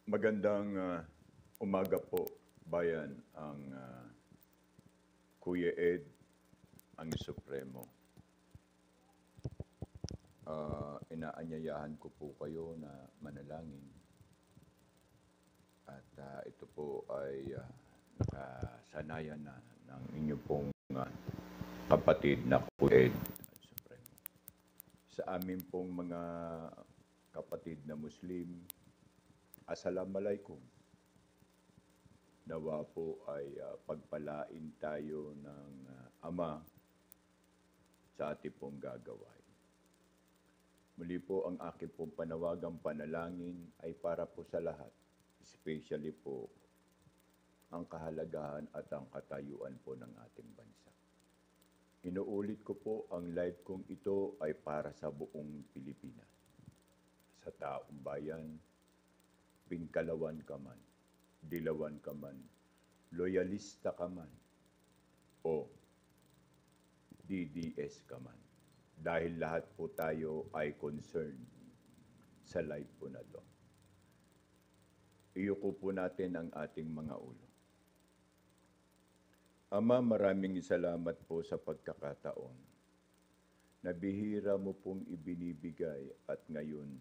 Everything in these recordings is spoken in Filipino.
Magandang umaga po, bayan, ang Kuya Ed, ang Supremo. Inaanyayahan ko po kayo na manalangin at ito po ay nakasanayan na ng inyo pong kapatid na Kuya Ed at Supremo. Sa amin pong mga kapatid na Muslim, Assalamualaikum. Nawa po ay pagpalain tayo ng Ama sa ating pong gagawain. Muli po ang aking pong panawagang panalangin ay para po sa lahat, especially po ang kahalagahan at ang katayuan po ng ating bansa. Inuulit ko po, ang live kong ito ay para sa buong Pilipinas. Sa taong bayan, pingkalawan ka man, dilawan ka man, loyalista ka man, o DDS ka man. Dahil lahat po tayo ay concerned sa life po na to. Iyuko po natin ang ating mga ulo. Ama, maraming salamat po sa pagkakataon na bihira mo pong ibinibigay at ngayon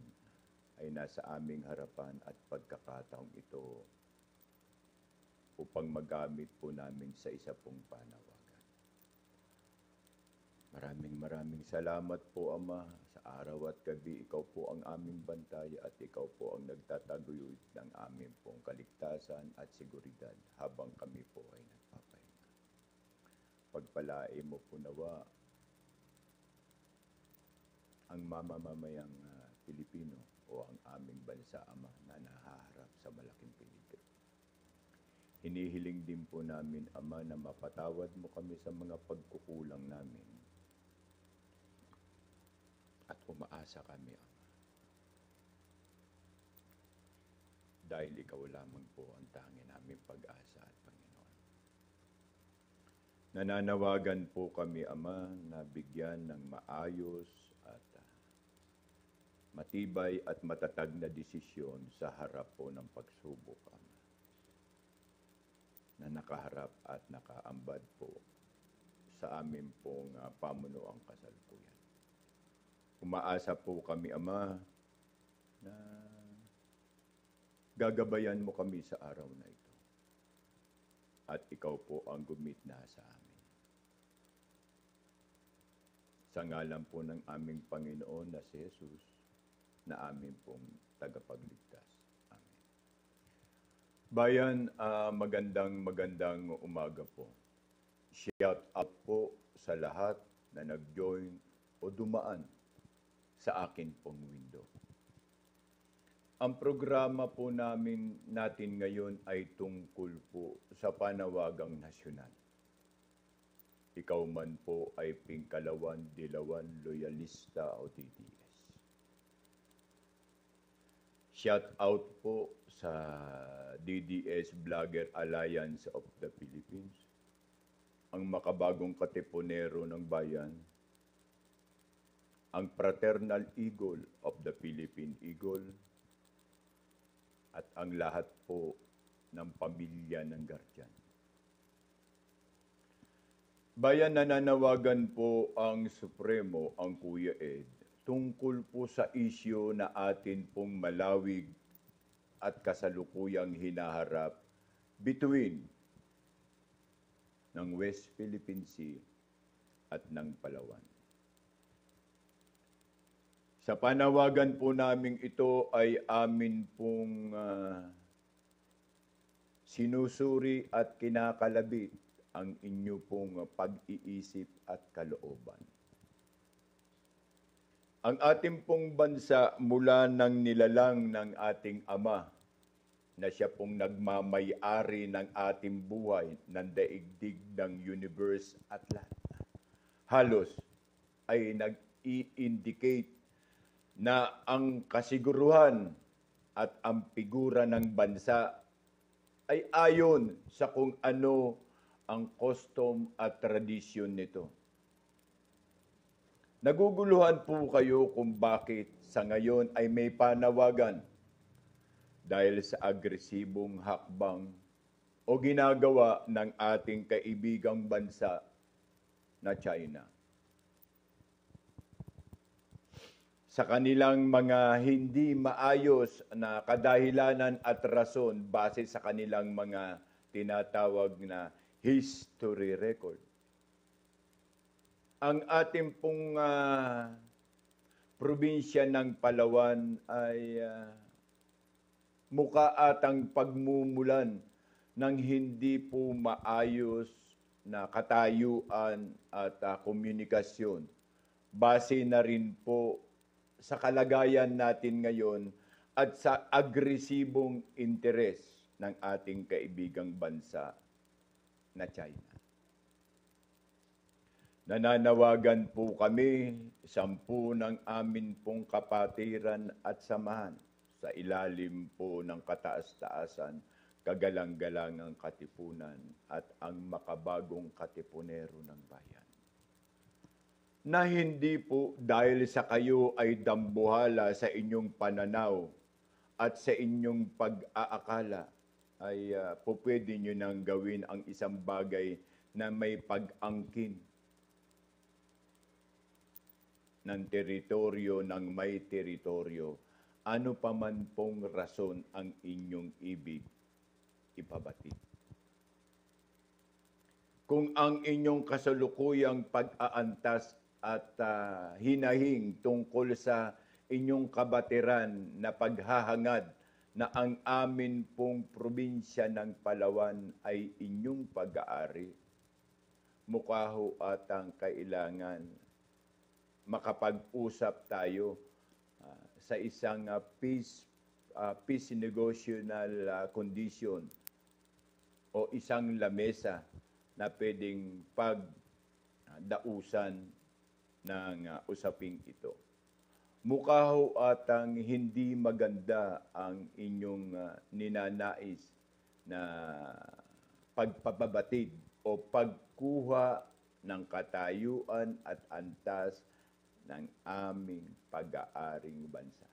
ay nasa aming harapan at pagkakataong ito upang magamit po namin sa isa pong panawagan. Maraming salamat po, Ama, sa araw at gabi. Ikaw po ang aming bantay at ikaw po ang nagtataguyod ng aming pong kaligtasan at seguridad habang kami po ay nagpapahinga. Pagpalain mo po nawa ang mamamayang Pilipino o ang aming bansa, Ama, na nahaharap sa malaking peligro. Hinihiling din po namin, Ama, na mapatawad mo kami sa mga pagkukulang namin. At umaasa kami, Ama. Dahil ikaw lamang po ang tangi namin pag-asa at Panginoon. Nananawagan po kami, Ama, na bigyan ng maayos at matibay at matatag na desisyon sa harap po ng pagsubok, Ama, na nakaharap at nakaambad po sa amin pong pamunuang kasalukuyan. Umaasa po kami, Ama, na gagabayan mo kami sa araw na ito. At ikaw po ang gumitna sa amin. Sa ngalan po ng aming Panginoon na si Jesus, na amin pong tagapagligtas. Amen. Bayan, magandang umaga po. Shout out po sa lahat na nag-join o dumaan sa akin pong window. Ang programa po natin ngayon ay tungkol po sa panawagang nasyonal. Ikaw man po ay pingkalawan, dilawan, loyalista o DDS. Shout out po sa DDS Vlogger Alliance of the Philippines, ang makabagong katipunero ng bayan, ang Fraternal Eagle of the Philippine Eagle, at ang lahat po ng pamilya ng Guardian. Bayan, nananawagan po ang Supremo, ang Kuya Ed, tungkol po sa isyu na atin pong malawig at kasalukuyang hinaharap between ng West Philippine Sea at ng Palawan. Sa panawagan po namin ito ay amin pong sinusuri at kinakalabit ang inyo pong pag-iisip at kalooban. Ang ating pong bansa mula ng nilalang ng ating Ama na siya pong nagmamay-ari ng ating buhay, ng daigdig ng universe at lahat, halos ay nag-i-indicate na ang kasiguruhan at ang figura ng bansa ay ayon sa kung ano ang custom at tradisyon nito. Naguguluhan po kayo kung bakit sa ngayon ay may panawagan dahil sa agresibong hakbang o ginagawa ng ating kaibigang bansa na China. Sa kanilang mga hindi maayos na kadahilanan at rason base sa kanilang mga tinatawag na history record. Ang ating pong probinsya ng Palawan ay mukha atang pagmumulan ng hindi po maayos na katayuan at komunikasyon. Base na rin po sa kalagayan natin ngayon at sa agresibong interes ng ating kaibigang bansa na China. Nananawagan po kami, 10 ng amin pong kapatiran at samahan sa ilalim po ng kataas-taasan, kagalang-galangang katipunan at ang makabagong katipunero ng bayan. Na hindi po dahil sa kayo ay dambuhala sa inyong pananaw at sa inyong pag-aakala, ay po pwede nyo nang gawin ang isang bagay na may pag-angkin ng teritoryo ng may teritoryo, ano pa man pong rason ang inyong ibig ipabatid. Kung ang inyong kasalukuyang pag-aantas at hinahing tungkol sa inyong kabatiran na paghahangad na ang amin pong probinsya ng Palawan ay inyong pag-aari, mukha ho atang kailangan makapag-usap tayo sa isang peace negotiational condition o isang lamesa na pwedeng pagdausan ng usaping ito. Mukha ho atang hindi maganda ang inyong ninanais na pagpapabatid o pagkuha ng katayuan at antas ng aming pag-aaring bansa.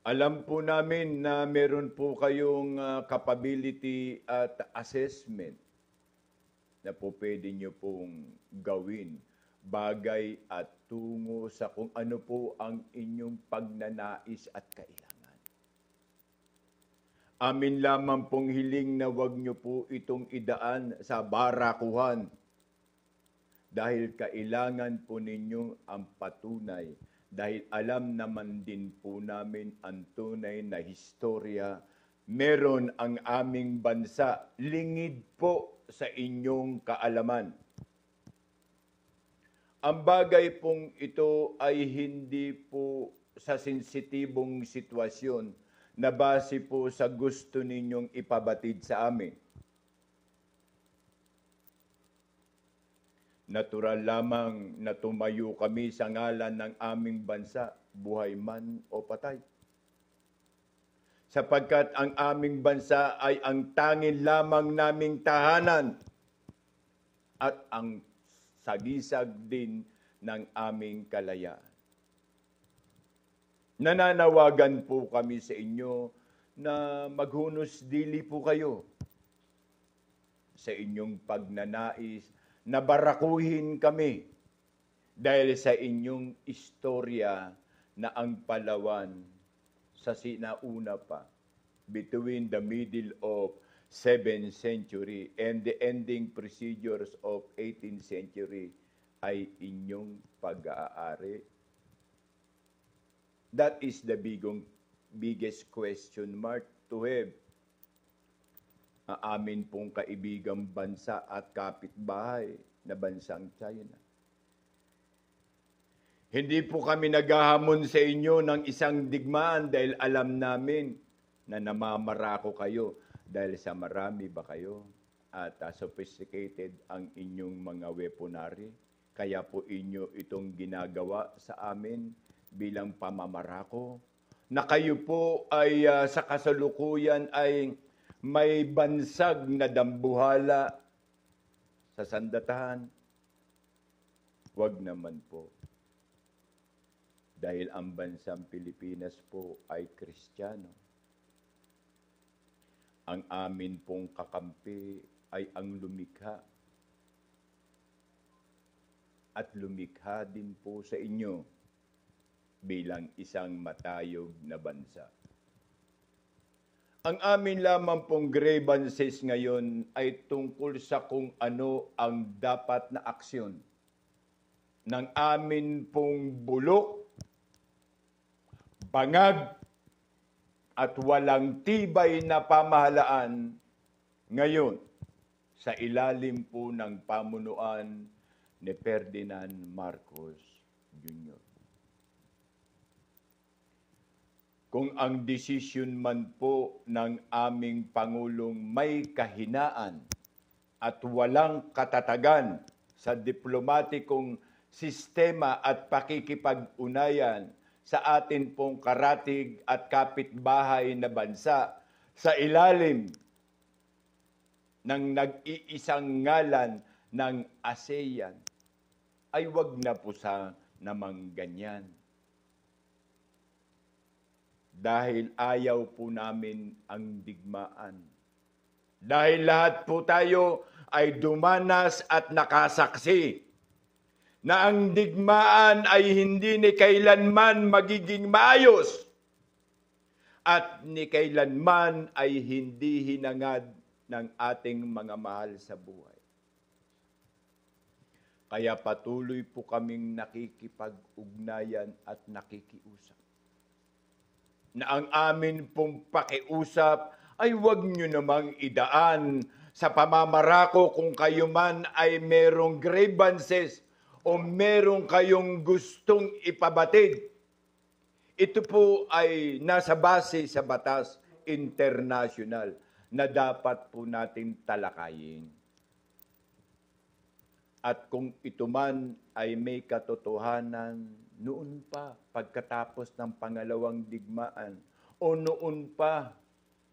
Alam po namin na meron po kayong capability at assessment na po pwede nyo pong gawin bagay at tungo sa kung ano po ang inyong pagnanais at kailangan. Amin lamang pong hiling na wag nyo po itong idaan sa barakuhan dahil kailangan po ninyo ang patunay dahil alam naman din po namin ang tunay na historya. Meron ang aming bansa, lingid po sa inyong kaalaman. Ang bagay pong ito ay hindi po sa sensitibong sitwasyon na base po sa gusto ninyong ipabatid sa amin. Natural lamang na tumayo kami sa ngalan ng aming bansa, buhay man o patay. Sapagkat ang aming bansa ay ang tanging lamang naming tahanan at ang sagisag din ng aming kalayaan. Nananawagan po kami sa inyo na maghunos dili po kayo sa inyong pagnanais na barakuhin kami dahil sa inyong istorya na ang Palawan sa sinauna pa between the middle of 7th century and the ending procedures of 18th century ay inyong pag-aari. That is the biggest question mark to have. Ang amin pong kaibigang bansa at kapitbahay na bansang China. Hindi po kami naghahamon sa inyo ng isang digmaan dahil alam namin na namamarako kayo dahil sa marami ba kayo at sophisticated ang inyong mga weaponry. Kaya po inyo itong ginagawa sa amin bilang pamamarako na kayo po ay sa kasalukuyan ay may bansag na dambuhala sa sandatahan. Wag naman po. Dahil ang bansang Pilipinas po ay Kristiyano. Ang amin pong kakampi ay ang lumikha. At lumikha din po sa inyo bilang isang matayog na bansa. Ang amin lamang pong grievances ngayon ay tungkol sa kung ano ang dapat na aksyon ng amin pong bulok, bangag, at walang tibay na pamahalaan ngayon sa ilalim po ng pamunuan ni Ferdinand Marcos Jr. Kung ang desisyon man po ng aming Pangulong may kahinaan at walang katatagan sa diplomatikong sistema at pakikipag-unayan sa atin pong karatig at kapitbahay na bansa sa ilalim ng nag-iisang ngalan ng ASEAN, ay wag na po sa namang ganyan. Dahil ayaw po namin ang digmaan. Dahil lahat po tayo ay dumanas at nakasaksi na ang digmaan ay hindi ni kailanman magiging maayos at ni kailanman ay hindi hinangad ng ating mga mahal sa buhay. Kaya patuloy po kaming nakikipag-ugnayan at nakikiusap. Na ang amin pong pakiusap ay huwag nyo namang idaan sa pamamarako kung kayo man ay merong grievances o merong kayong gustong ipabatid. Ito po ay nasa base sa batas international na dapat po natin talakayin. At kung ito man ay may katotohanan noon pa pagkatapos ng pangalawang digmaan o noon pa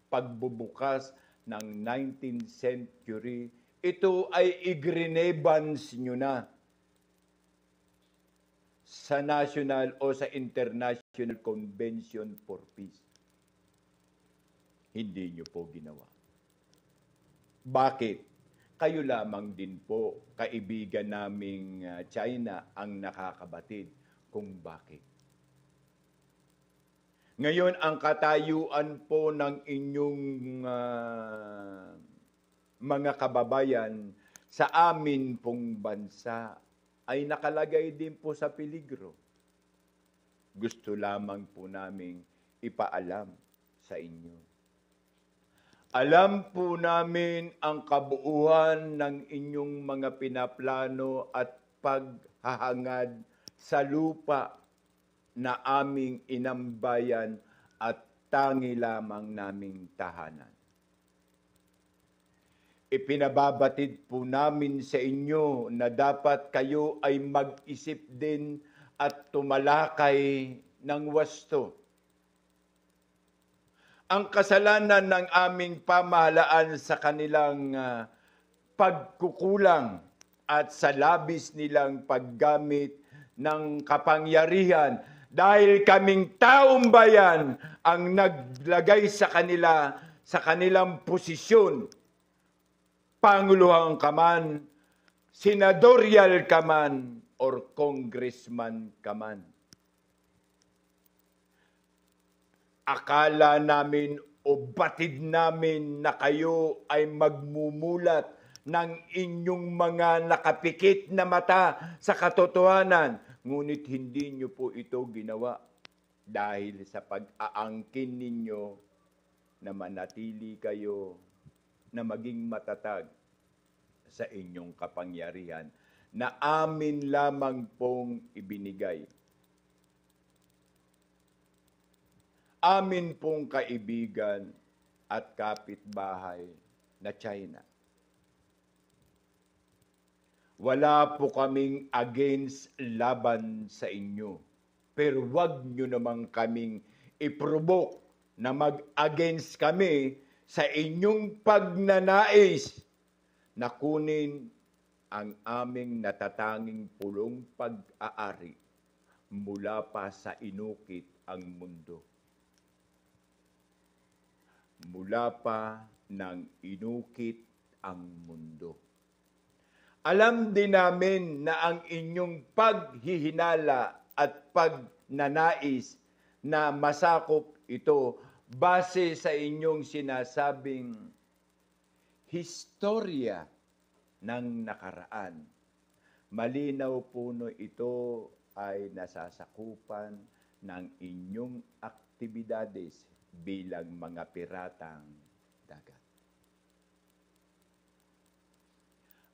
pagbubukas ng 19th century, ito ay igrinebans nyo na sa national o sa International Convention for Peace. Hindi nyo po ginawa. Bakit? Kayo lamang din po, kaibigan naming China, ang nakakabatid kung bakit. Ngayon, ang katayuan po ng inyong mga kababayan sa amin pong bansa ay nakalagay din po sa peligro. Gusto lamang po naming ipaalam sa inyo. Alam po namin ang kabuuan ng inyong mga pinaplano at paghahangad sa lupa na aming inambayan at tangi lamang naming tahanan. Ipinababatid po namin sa inyo na dapat kayo ay mag-isip din at tumalakay ng wasto. Ang kasalanan ng aming pamahalaan sa kanilang pagkukulang at sa labis nilang paggamit ng kapangyarihan dahil kaming taong bayan ang naglagay sa kanila sa kanilang posisyon. Panguluhan ka man, senadorial ka man, or congressman ka man. Akala namin o batid namin na kayo ay magmumulat ng inyong mga nakapikit na mata sa katotohanan. Ngunit hindi nyo po ito ginawa dahil sa pag-aangkin ninyo na manatili kayo na maging matatag sa inyong kapangyarihan na amin lamang pong ibinigay. Amin pong kaibigan at kapitbahay na China. Wala po kaming against laban sa inyo, pero wag nyo naman kaming iprovoke na mag-against kami sa inyong pagnanais na kunin ang aming natatanging pulong pag-aari mula pa sa inukit ang mundo. Mula pa nang inukit ang mundo. Alam din namin na ang inyong paghihinala at pagnanais na masakop ito base sa inyong sinasabing historya ng nakaraan. Malinaw po ito ay nasasakupan ng inyong aktibidades bilang mga piratang dagat.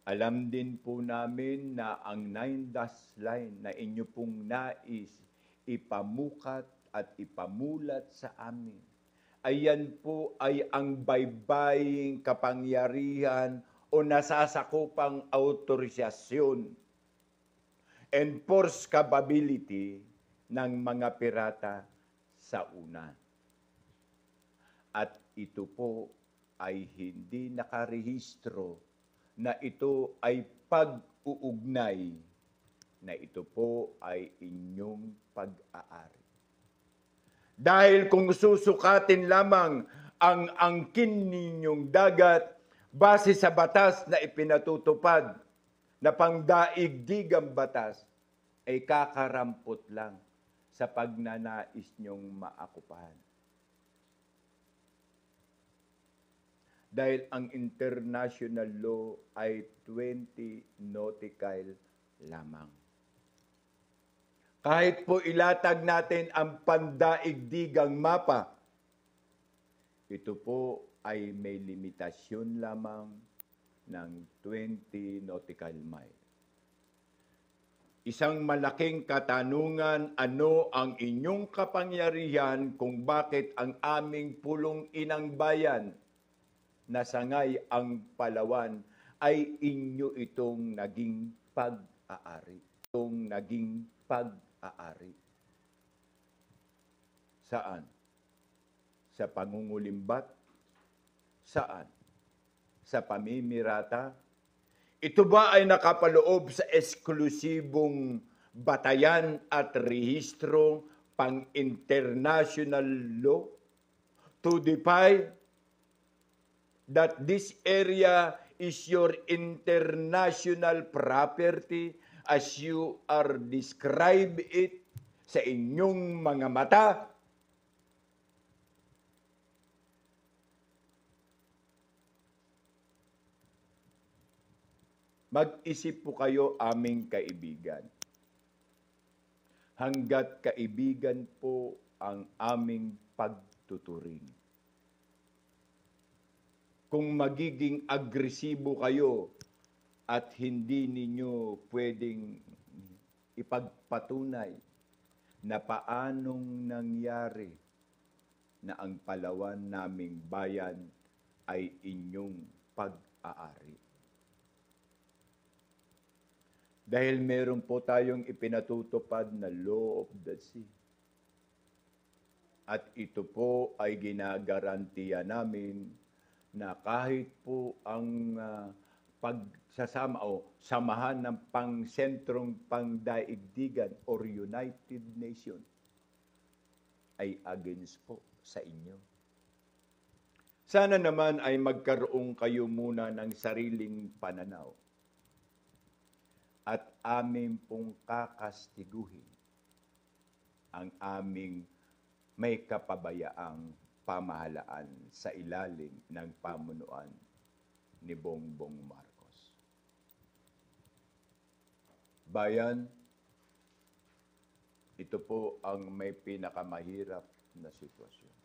Alam din po namin na ang 9-dash line na inyo pong nais ipamukat at ipamulat sa amin, ayan po ay ang baybaying kapangyarihan o nasasakupang autorisasyon and force capability ng mga pirata sa una. At ito po ay hindi nakarehistro na ito ay pag-uugnay, na ito po ay inyong pag-aari. Dahil kung susukatin lamang ang angkin ninyong dagat base sa batas na ipinatutupad na pangdaigdigang batas, ay kakarampot lang sa pagnanais nyong maakupahan. Dahil ang international law ay 20 nautical lamang. Kahit po ilatag natin ang pandaigdigang mapa, ito po ay may limitasyon lamang ng 20 nautical mile. Isang malaking katanungan, ano ang inyong kapangyarihan kung bakit ang aming pulong inang bayan na sangay ang Palawan ay inyo itong naging pag-aari. Itong naging pag-aari. Saan? Sa pangungulimbat? Saan? Sa pamimirata? Ito ba ay nakapaloob sa eksklusibong batayan at rehistro pang-international law to define that this area is your international property as you are describe it sa inyong mga mata? Mag-isip po kayo, aming kaibigan. Hanggat kaibigan po ang aming pagtuturing. Kung magiging agresibo kayo at hindi ninyo pwedeng ipagpatunay na paanong nangyari na ang Palawan naming bayan ay inyong pag-aari. Dahil meron po tayong ipinatutupad na law of the sea. At ito po ay ginagarantiya namin na kahit po ang pagsasama o samahan ng pangsentrong pangdaigdigan or United Nations ay against po sa inyo. Sana naman ay magkaroon kayo muna ng sariling pananaw at amin pong kakastiguhin ang aming may kapabayaang pamahalaan sa ilalim ng pamunuan ni Bongbong Marcos. Bayan, ito po ang may pinakamahirap na sitwasyon.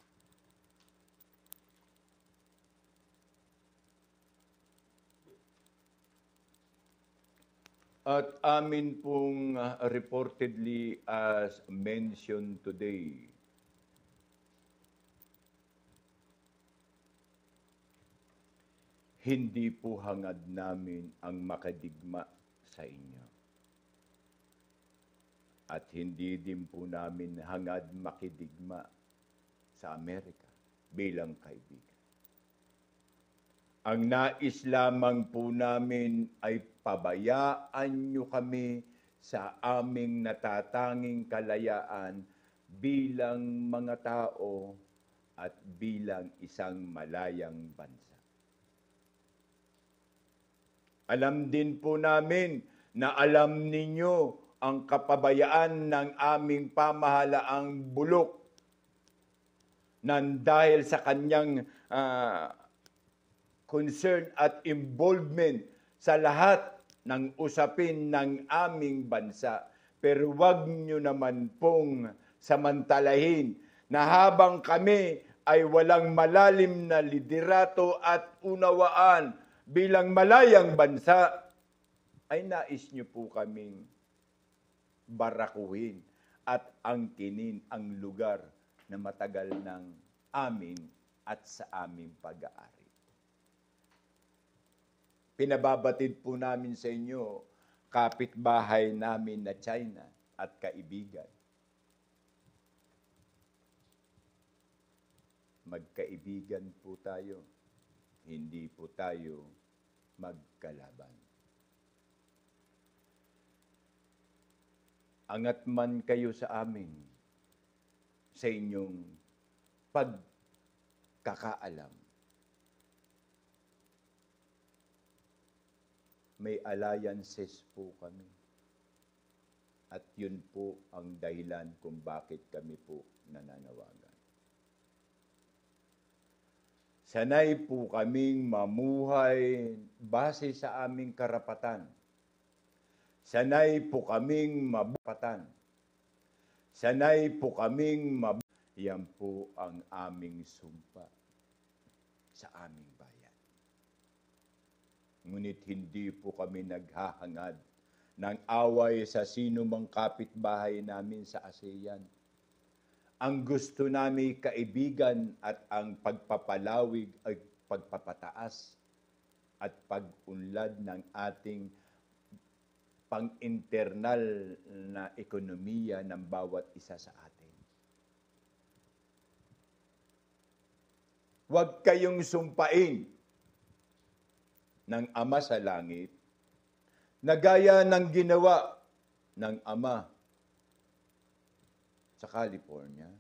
At amin pong reportedly as mentioned today, hindi po hangad namin ang makadigma sa inyo. At hindi din po namin hangad makidigma sa Amerika bilang kaibigan. Ang nais lamang po namin ay pabayaan nyo kami sa aming natatanging kalayaan bilang mga tao at bilang isang malayang bansa. Alam din po namin na alam ninyo ang kapabayaan ng aming pamahalaang bulok nang dahil sa kanyang concern at involvement sa lahat ng usapin ng aming bansa. Pero wag nyo naman pong samantalahin na habang kami ay walang malalim na liderato at unawaan bilang malayang bansa, ay nais nyo po kaming barakuhin at angkinin ang lugar na matagal ng amin at sa aming pag-aari. Pinababatid po namin sa inyo, kapitbahay namin na China at kaibigan. Magkaibigan po tayo, hindi po tayo magkalaban. Angat man kayo sa amin, sa inyong pagkakaalam. May alliances po kami. At yun po ang dahilan kung bakit kami po nananawagan. Sanay po kaming mamuhay base sa aming karapatan. Sanay po kaming mabapatan. Sanay po kaming yan po ang aming sumpa sa aming bayan. Ngunit hindi po kami naghahangad ng away sa sino mang kapitbahay namin sa ASEAN. Ang gusto namin kaibigan at ang pagpapalawig ay pagpapataas at pag-unlad ng ating pang-internal na ekonomiya ng bawat isa sa atin. Huwag kayong sumpain ng Ama sa langit na gaya ng ginawa ng Ama sa California,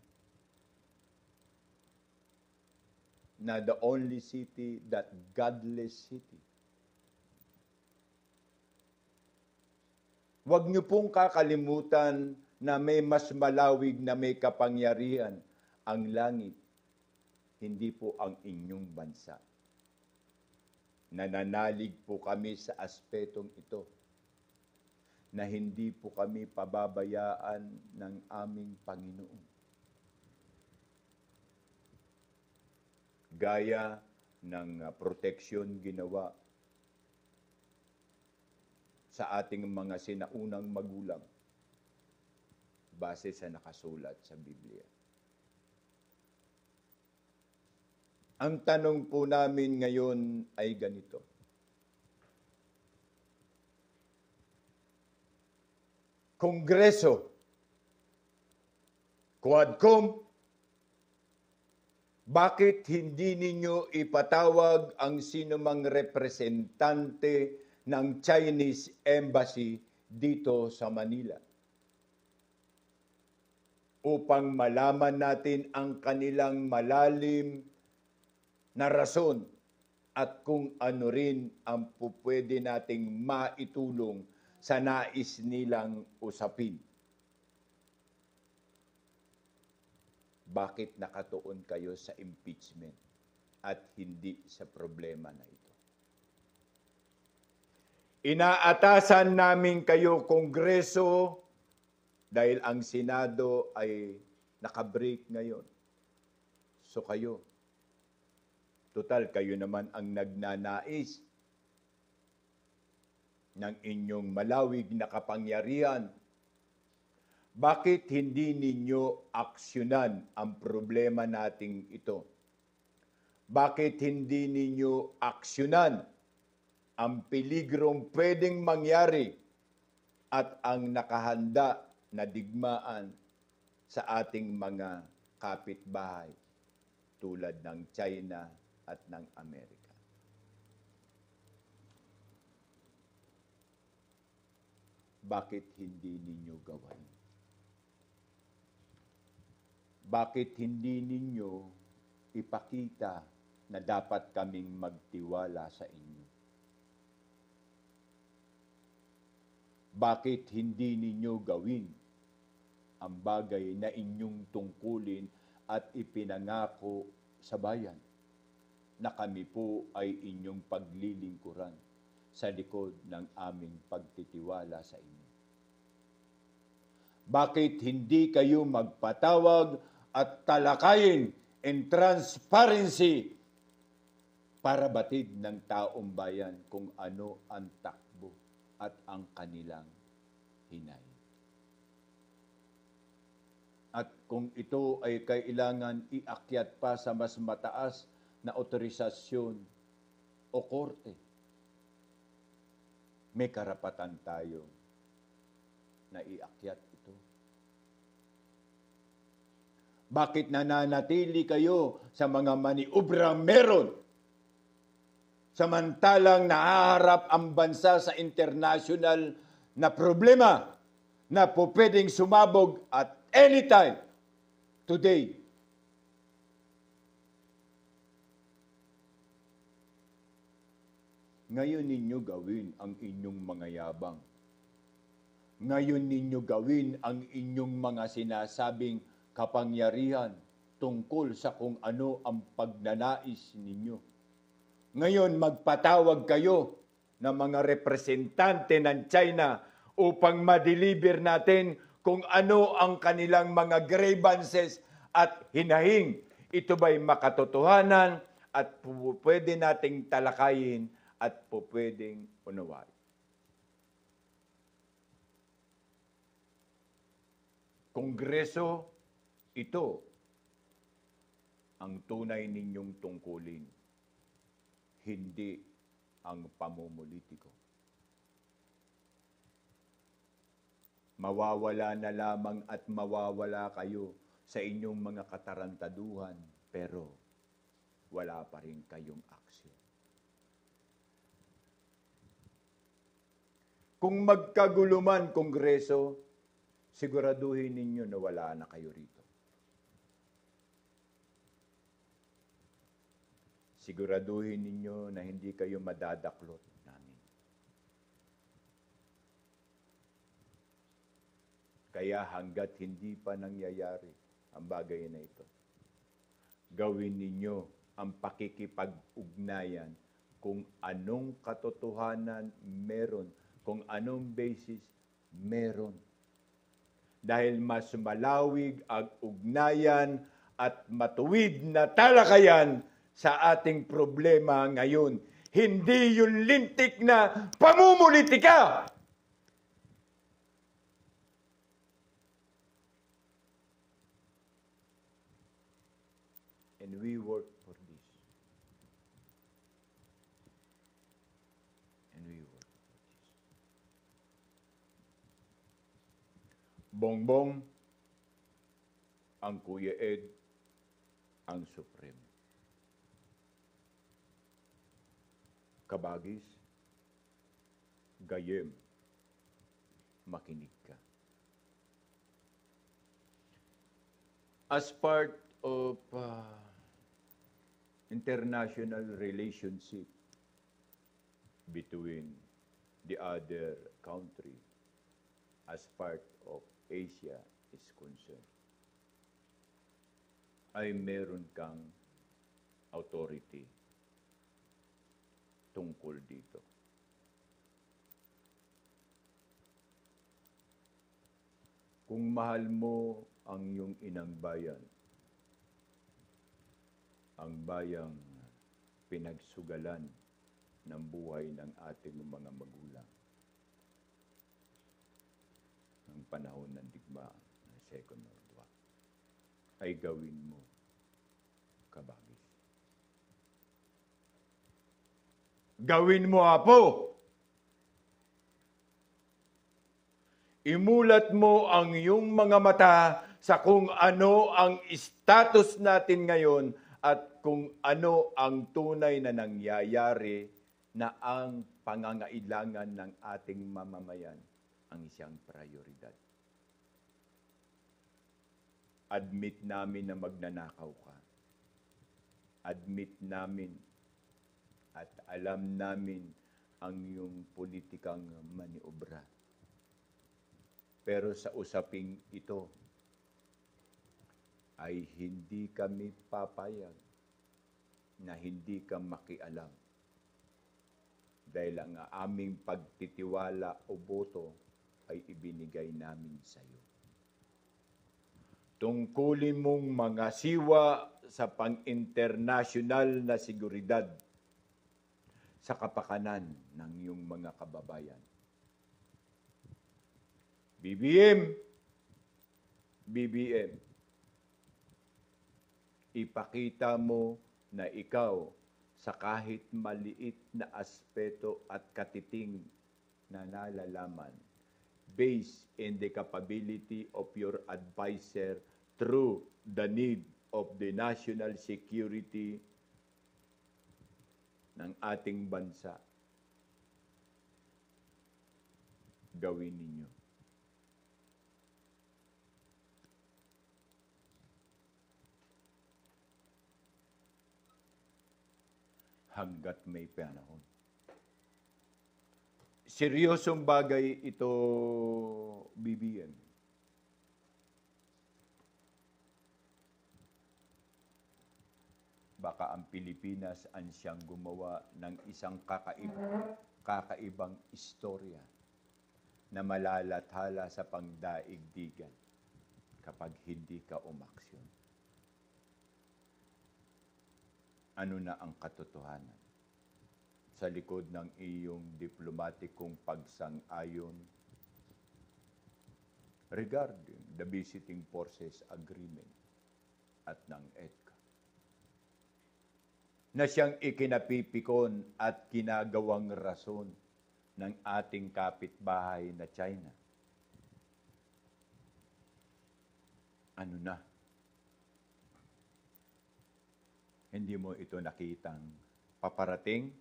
na the only city, that godless city. Huwag niyo pong kakalimutan na may mas malawig na may kapangyarihan ang langit, hindi po ang inyong bansa. Nananalig po kami sa aspetong ito na hindi po kami pababayaan ng aming Panginoon. Gaya ng proteksyon ginawa sa ating mga sinaunang magulang base sa nakasulat sa Biblia. Ang tanong po namin ngayon ay ganito. Kongreso, Quadcom, bakit hindi ninyo ipatawag ang sinumang representante ng Chinese Embassy dito sa Manila upang malaman natin ang kanilang malalim na rason at kung ano rin ang pupwede nating maitulong sa nais nilang usapin. Bakit nakatuon kayo sa impeachment at hindi sa problema na ito? Inaatasan namin kayo, Kongreso, dahil ang Senado ay nakabreak ngayon. So kayo, total kayo naman ang nagnanais ng inyong malawig na kapangyarihan. Bakit hindi ninyo aksyonan ang problema nating ito? Bakit hindi ninyo aksyonan ang peligrong pwedeng mangyari at ang nakahanda na digmaan sa ating mga kapitbahay tulad ng China at ng Amerika? bakit hindi ninyo gawain? Bakit hindi ninyo ipakita na dapat kaming magtiwala sa inyo? Bakit hindi ninyo gawin ang bagay na inyong tungkulin at ipinangako sa bayan na kami po ay inyong paglilingkuran sa likod ng aming pagtitiwala sa inyo? Bakit hindi kayo magpatawag at talakayin in transparency para batid ng taong bayan kung ano ang takbo at ang kanilang hinaing? At kung ito ay kailangan iakyat pa sa mas mataas na otorisasyon o korte, may karapatan tayo na iakyat ito. Bakit nananatili kayo sa mga maniubrang meron? Samantalang nahaharap ang bansa sa international na problema na po pwedeng sumabog at anytime today. Ngayon ninyo gawin ang inyong mga yabang. Ngayon ninyo gawin ang inyong mga sinasabing kapangyarihan tungkol sa kung ano ang pagnanais ninyo. Ngayon magpatawag kayo ng mga representante ng China upang ma-deliver natin kung ano ang kanilang mga grievances at hinahing. Ito ba'y makatotohanan at pwede nating talakayin at pwedeng unawain? Kongreso, ito ang tunay ninyong tungkulin, hindi ang pamumulitiko. Mawawala na lamang at mawawala kayo sa inyong mga katarantaduhan, pero wala pa rin kayong aksyon. Kung magkaguluman, Kongreso, siguraduhin ninyo na wala na kayo rito. Siguraduhin ninyo na hindi kayo madadaklot namin. Kaya hanggat hindi pa nangyayari ang bagay na ito, gawin ninyo ang pakikipag-ugnayan kung anong katotohanan meron, kung anong basis meron. Dahil mas malawig ang ugnayan at matuwid na talakayan sa ating problema ngayon. Hindi yung lintik na pamumulitika. And we work for this. And we work for this. Bongbong, ang Kuya Ed, ang Supremo. Kabagis, Gayem, makinig ka. As part of international relationship between the other country, as part of Asia is concerned, ay meron kang authority tungkol dito. Kung mahal mo ang iyong inang bayan, ang bayang pinagsugalan ng buhay ng ating mga magulang ng panahon ng digmaan ng Second World War, ay gawin mo, Kabagis. Gawin mo, Apo. Imulat mo ang iyong mga mata sa kung ano ang status natin ngayon at kung ano ang tunay na nangyayari na ang pangangailangan ng ating mamamayan ang isang prioridad. Admit namin na magnanakaw ka. Admit namin at alam namin ang iyong politikang maniobra. Pero sa usaping ito ay hindi kami papayag na hindi ka makialam dahil ang aming pagtitiwala o boto ay ibinigay namin sa iyo. Tungkulin mong mga siwa sa pang-internasyonal na seguridad sa kapakanan ng iyong mga kababayan. BBM, ipakita mo na ikaw sa kahit maliit na aspeto at katiting na nalalaman based in the capability of your advisor through the need of the national security ng ating bansa. Gawin ninyo. Hanggat may panahon. Seryosong bagay ito, BBM. Baka ang Pilipinas ang siyang gumawa ng isang kakaibang istorya na malalathala sa pangdaigdigan kapag hindi ka umaksyon. Ano na ang katotohanan sa likod ng iyong diplomatikong pagsang-ayon regarding the Visiting Forces Agreement at ng EDCA na siyang ikinapipikon at ginagawang rason ng ating kapitbahay na China? Ano na? Hindi mo ito nakitang paparating?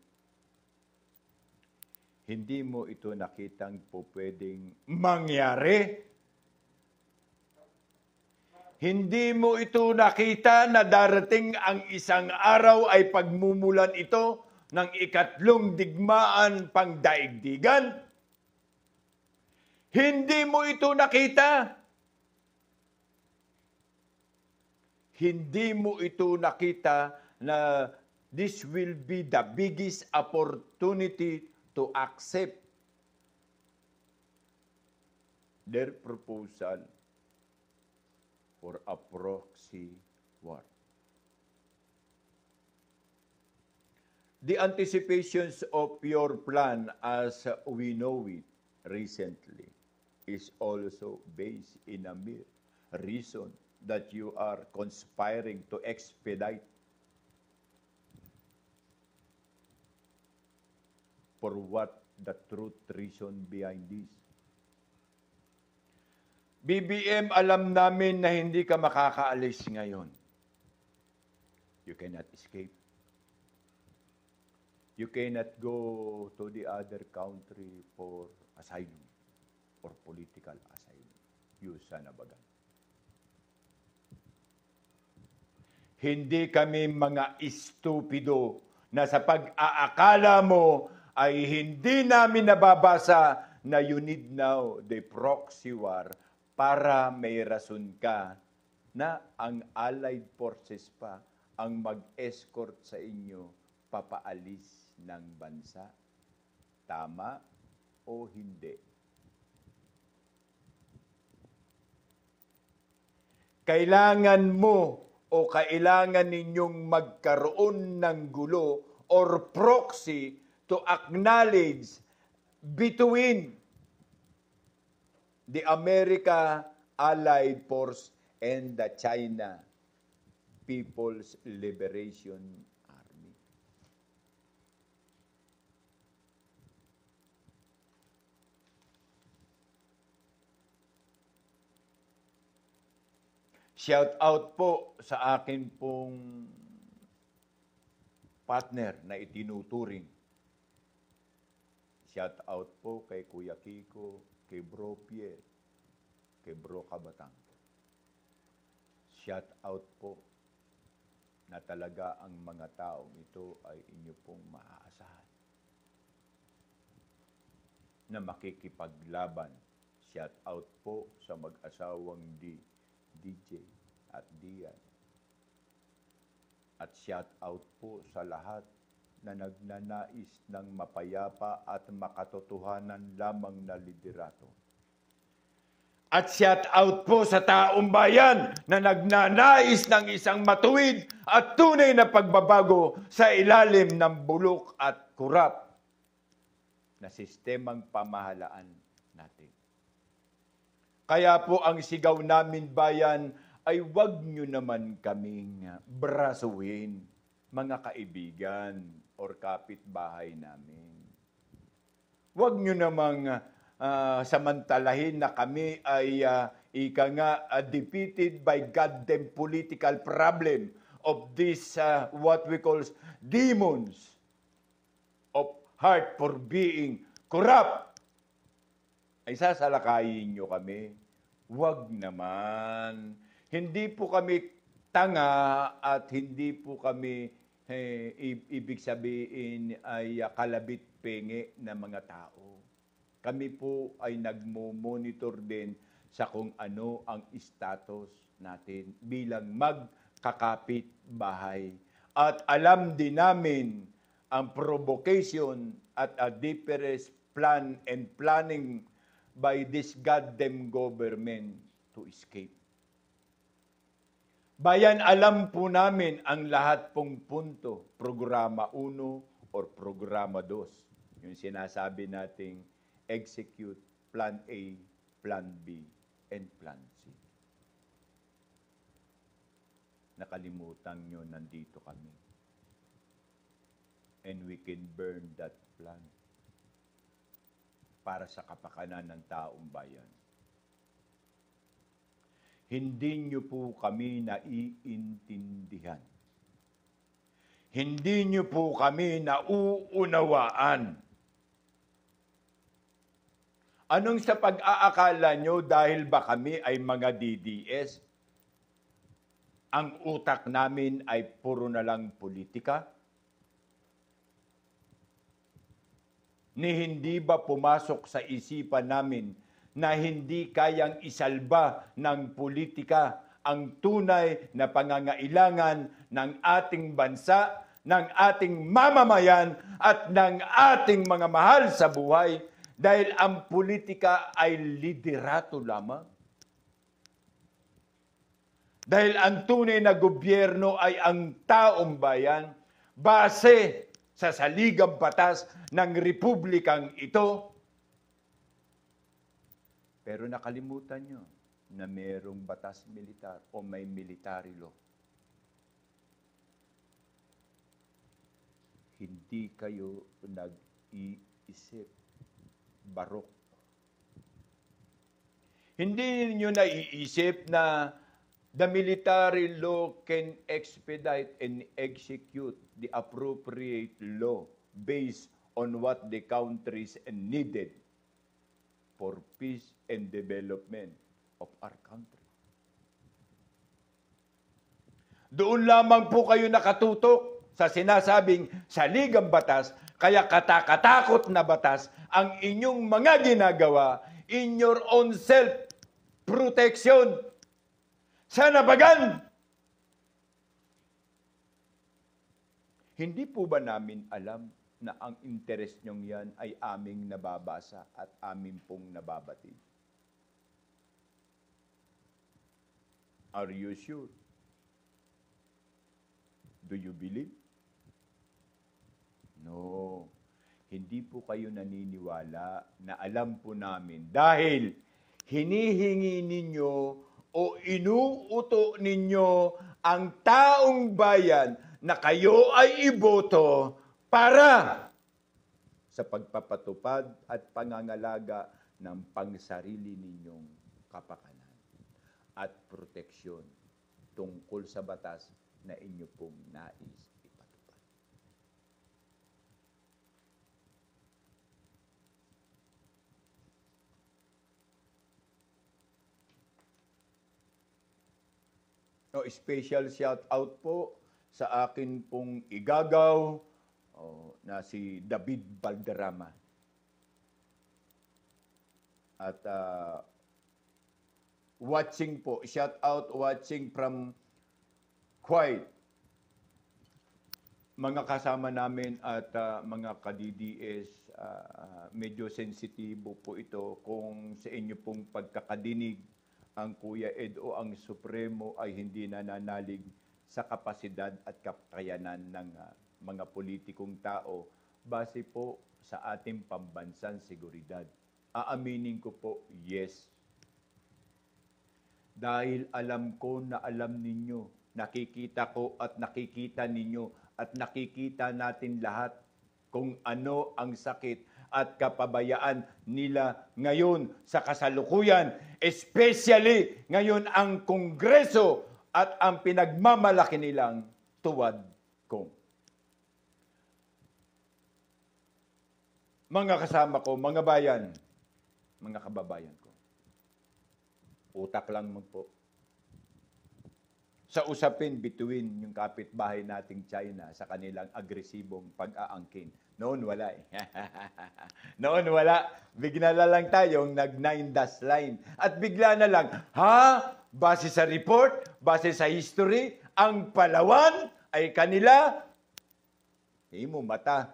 Hindi mo ito nakitang po pwedeng mangyari? Hindi mo ito nakita na darating ang isang araw ay pagmumulan ito ng ikatlong digmaan pangdaigdigan? Hindi mo ito nakita? Hindi mo ito nakita na this will be the biggest opportunity to accept their proposal for a proxy war. The anticipations of your plan as we know it recently is also based in a mere reason that you are conspiring to expedite for what the truth reason behind this. BBM, alam namin na hindi ka makakaalis ngayon. You cannot escape. You cannot go to the other country for asylum or political asylum. You son of a gun. Hindi kami mga estupido na sa pag-aakala mo ay hindi namin nababasa na you need now the proxy war para may rason ka na ang allied forces pa ang mag-escort sa inyo papaalis ng bansa. Tama o hindi? Kailangan mo o kailangan ninyong magkaroon ng gulo or proxy to acknowledge between the America Allied Force and the China People's Liberation Army. Shout out po sa akin pong partner na itinuturing. Shout out po kay Kuya Kiko kay Bro Pierre, kay Bro Kabatang. Shout out po na talaga ang mga taong ito ay inyo pong maaasahan na makikipaglaban. Shout out po sa mag-asawang DJ at Dian. At shout out po sa lahat na nagnanais ng mapayapa at makatotohanan lamang na liderato. At shout out po sa taong bayan na nagnanais ng isang matuwid at tunay na pagbabago sa ilalim ng bulok at kurap na sistemang pamahalaan natin. Kaya po ang sigaw namin bayan ay wag nyo naman kaming brasuhin, mga kaibigan or kapitbahay namin. Wag nyo namang samantalahin na kami ay defeated by goddamn political problem of this what we call demons of heart for being corrupt. Ay sasalakayin nyo kami. Wag naman. Hindi po kami tanga at hindi po kami ibig sabihin ay kalabit-penge na mga tao. Kami po ay nagmo-monitor din sa kung ano ang status natin bilang magkakapit bahay. At alam din namin ang provocation at a deepest plan and planning by this goddamn government to escape. Bayan, alam po namin ang lahat pong punto, programa 1 or programa 2. Yung sinasabi nating execute plan A, plan B, and plan C. Nakalimutan nyo, nandito kami. And we can burn that plan para sa kapakanan ng taong bayan. Hindi nyo po kami naiintindihan. Hindi nyo po kami nauunawaan. Anong sa pag-aakala nyo dahil ba kami ay mga DDS? Ang utak namin ay puro na lang politika? Ni hindi ba pumasok sa isipan namin na hindi kayang isalba ng politika ang tunay na pangangailangan ng ating bansa, ng ating mamamayan at ng ating mga mahal sa buhay? Dahil ang politika ay liderato lamang. Dahil ang tunay na gobyerno ay ang taong bayan base sa saligang batas ng republikang ito. Pero nakalimutan nyo na mayroong batas militar o may military law. Hindi kayo nag-iisip. Barok. Hindi niyo naiisip na the military law can expedite and execute the appropriate law based on what the countries needed for peace and development of our country. Doon lamang po kayo nakatutok sa sinasabing saligang batas, kaya katakatakot na batas ang inyong mga ginagawa in your own self-protection. Sana bagan! Hindi po ba namin alam na ang interest nyong yan ay aming nababasa at aming pong nababatid? Are you sure? Do you believe? No. Hindi po kayo naniniwala na alam po namin dahil hinihingi ninyo o inuuto ninyo ang taong bayan na kayo ay iboto para sa pagpapatupad at pangangalaga ng pangsarili ninyong kapakanan at proteksyon tungkol sa batas na inyo pong nais ipatupad. Special shout out po sa akin pong igagaw na si David Valderrama. At watching po, shout out watching from Kuwait. Mga kasama namin at mga ka-DDS, medyo sensitibo po ito kung sa inyo pong pagkakadinig ang Kuya Ed o ang Supremo ay hindi nananalig sa kapasidad at kakayanan ng mga politikong tao base po sa ating pambansang seguridad. Aaminin ko po, yes. Dahil alam ko na alam ninyo, nakikita ko at nakikita ninyo at nakikita natin lahat kung ano ang sakit at kapabayaan nila ngayon sa kasalukuyan, especially ngayon ang Kongreso at ang pinagmamalaki nilang tuwad ko. Mga kasama ko, mga bayan, mga kababayan ko, utak lang mo po. Sa usapin between yung kapitbahay nating China sa kanilang agresibong pag-aangkin. Noon wala eh. Noon wala. Bigla na lang tayong nag-9 dash line. At bigla na lang, base sa report, base sa history, ang Palawan ay kanila. Hindi mo mata.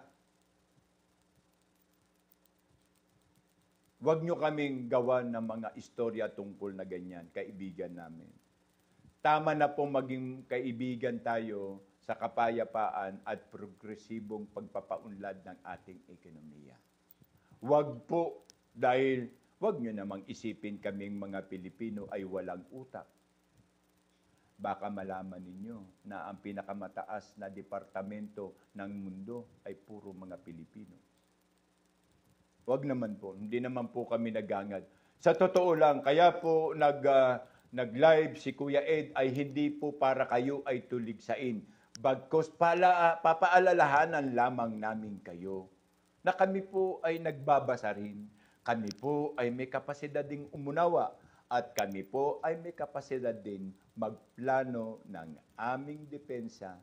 Huwag nyo kaming gawa ng mga istorya tungkol na ganyan, kaibigan namin. Tama na po maging kaibigan tayo sa kapayapaan at progresibong pagpapaunlad ng ating ekonomiya. Huwag po dahil huwag nyo namang isipin kaming mga Pilipino ay walang utak. Baka malaman ninyo na ang pinakamataas na departamento ng mundo ay puro mga Pilipino. Huwag naman po, hindi naman po kami nagangad. Sa totoo lang, kaya po nag-live si Kuya Ed ay hindi po para kayo ay tuligsain. Bagkus papaalalahanan lamang namin kayo na kami po ay nagbabasa rin. Kami po ay may kapasidad ding umunawa at kami po ay may kapasidad din magplano ng aming depensa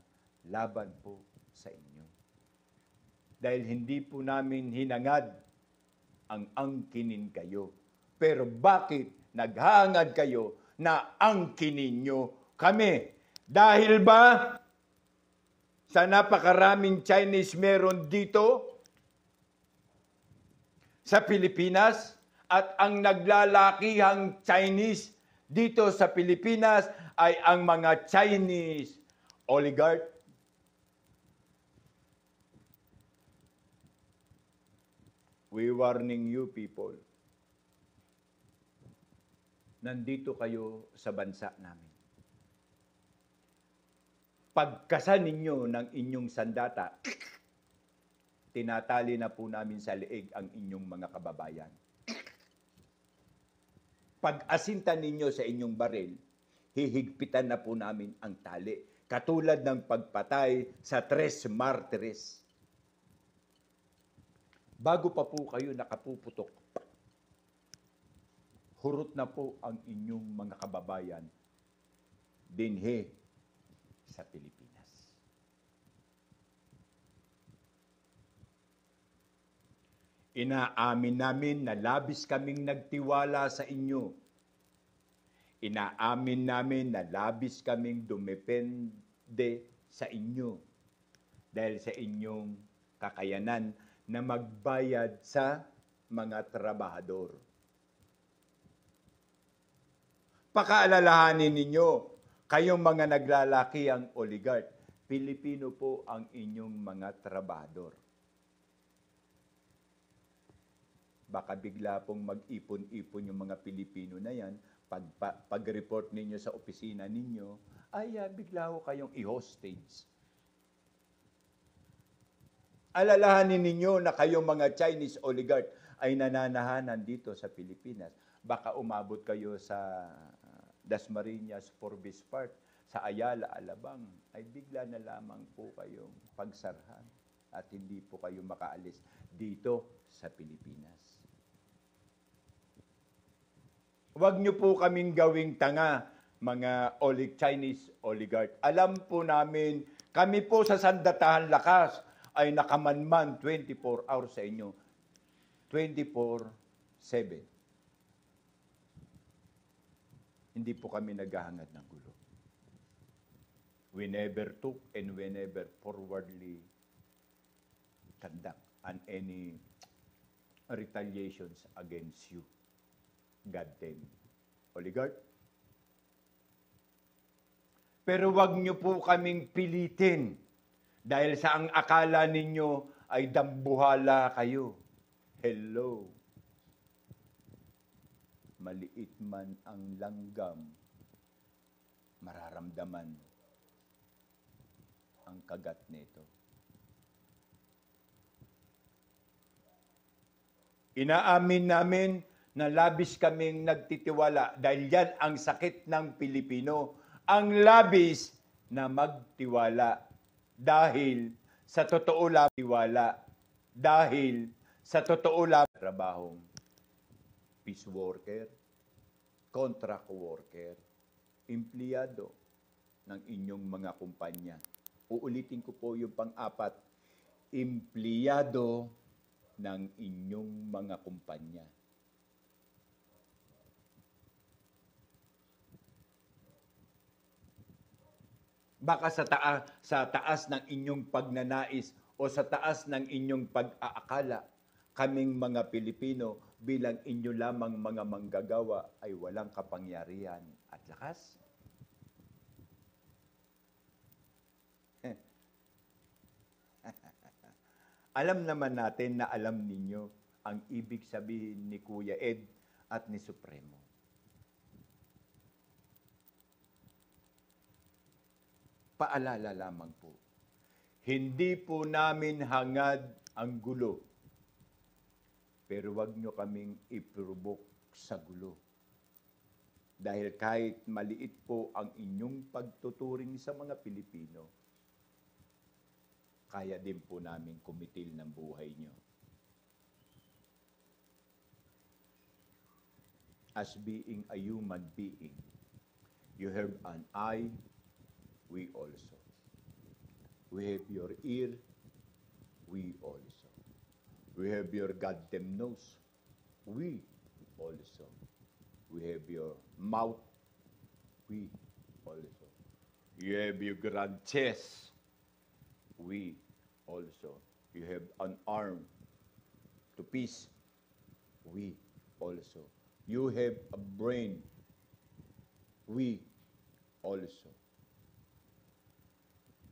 laban po sa inyo. Dahil hindi po namin hinangad ang angkinin kayo. Pero bakit naghahangad kayo na angkinin nyo kami? Dahil ba sa napakaraming Chinese meron dito sa Pilipinas at ang naglalakihang Chinese dito sa Pilipinas ay ang mga Chinese oligarch? We warning you people. Nandito kayo sa bansa namin. Pagkasan ninyo ng inyong sandata, tinatali na po namin sa leeg ang inyong mga kababayan. Pag-asintan ninyo sa inyong baril, hihigpitan na po namin ang tali. Katulad ng pagpatay sa 3 martires. Bago pa po kayo nakapuputok, hurot na po ang inyong mga kababayan dinhi sa Pilipinas. Inaamin namin na labis kaming nagtiwala sa inyo. Inaamin namin na labis kaming dumepende sa inyo dahil sa inyong kakayanan na magbayad sa mga trabahador. Pakaalalahanin ninyo, kayong mga naglalaki ang oligarch, Pilipino po ang inyong mga trabahador. Baka bigla pong mag-ipon-ipon yung mga Pilipino na yan, pag-report ninyo sa opisina ninyo, bigla ho kayong i-hostage. Alalahanin ninyo na kayong mga Chinese oligarch ay nananahanan dito sa Pilipinas. Baka umabot kayo sa Dasmariñas, Forbes Park, sa Ayala, Alabang, ay bigla na lamang po kayong pagsarhan at hindi po kayo makaalis dito sa Pilipinas. Huwag niyo po kaming gawing tanga mga Chinese oligarch. Alam po namin, kami po sa Sandatahan Lakas ay nakamanman 24 hours sa inyo. 24/7. Hindi po kami naghahangad ng gulo. We never took and we never forwardly conduct any retaliations against you. Goddamn oligarch. Pero wag niyo po kaming pilitin dahil sa ang akala ninyo ay dambuhala kayo. Hello. Maliit man ang langgam, mararamdaman ang kagat nito. Inaamin namin na labis kaming nagtitiwala dahil yan ang sakit ng Pilipino. Ang labis na magtiwala dahil sa totoo lang tiwala. Dahil sa totoo lang trabahong peace worker, contract worker, empleyado ng inyong mga kumpanya. Uulitin ko po yung pang-apat, empleyado ng inyong mga kumpanya. Baka sa taas ng inyong pagnanais o sa taas ng inyong pag-aakala, kaming mga Pilipino bilang inyo lamang mga manggagawa ay walang kapangyarihan at lakas. Alam naman natin na alam ninyo ang ibig sabihin ni Kuya Ed at ni Supremo. Paalala lamang po, hindi po namin hangad ang gulo. Pero wag nyo kaming iprovok sa gulo. Dahil kahit maliit po ang inyong pagtuturing sa mga Pilipino, kaya din po namin kumitil ng buhay nyo. As being a human being, you have an eye, we also. We have your ear, we also. We have your goddamn nose, we also. We have your mouth, we also. You have your grand chest, we also. You have an arm to peace, we also. You have a brain, we also.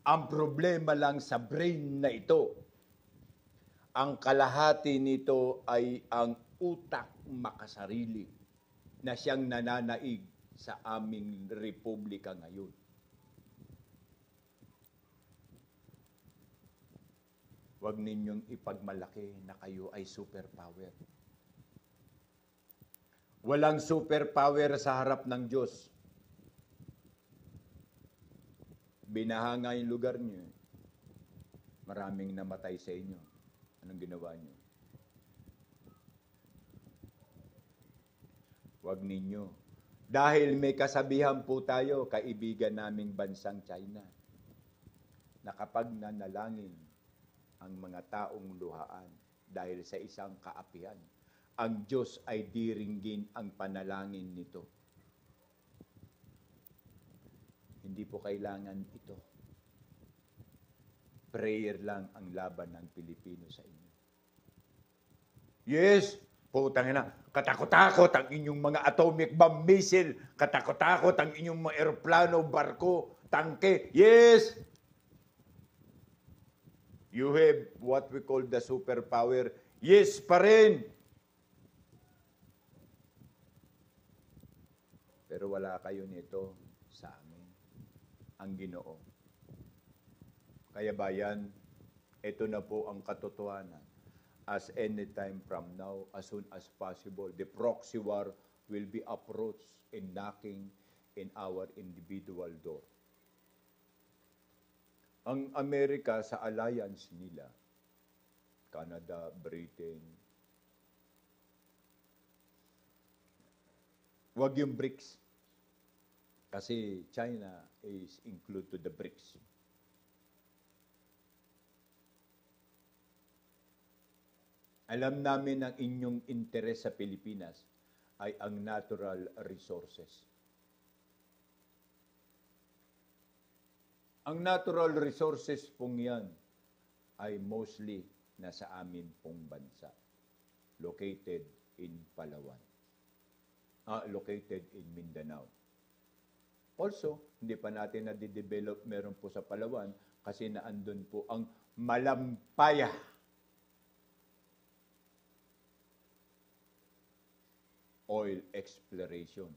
Ang problema lang sa brain na ito, ang kalahati nito ay ang utak makasarili na siyang nananaig sa aming republika ngayon. Huwag ninyong ipagmalaki na kayo ay superpower. Walang superpower sa harap ng Diyos. Binahanga yung lugar niyo. Maraming namatay sa inyo. Anong ginawa niyo? Huwag ninyo. Dahil may kasabihan po tayo, kaibigan naming bansang China, na kapag nanalangin ang mga taong luhaan dahil sa isang kaapihan, ang Diyos ay diringgin ang panalangin nito. Hindi po kailangan ito. Prayer lang ang laban ng Pilipino sa inyo. Yes, putang ina, katakot-takot ang inyong mga atomic bomb missile, katakot-takot ang inyong mga eroplano, barko, tangke. Yes! You have what we call the superpower. Yes pa rin. Pero wala kayo nito sa amin. Ang Ginoo. Kaya bayan, ito na po ang katotohanan. As any time from now, as soon as possible, the proxy war will be approached and knocking in our individual door. Ang Amerika sa alliance nila, Canada, Britain, wag yung BRICS, Kasi China is included to the BRICS. Alam namin ang inyong interes sa Pilipinas ay ang natural resources. Ang natural resources pong yan ay mostly nasa amin pong bansa. Located in Palawan. Located in Mindanao. Also, hindi pa natin na-develop meron po sa Palawan kasi naandun po ang Malampaya. Oil exploration.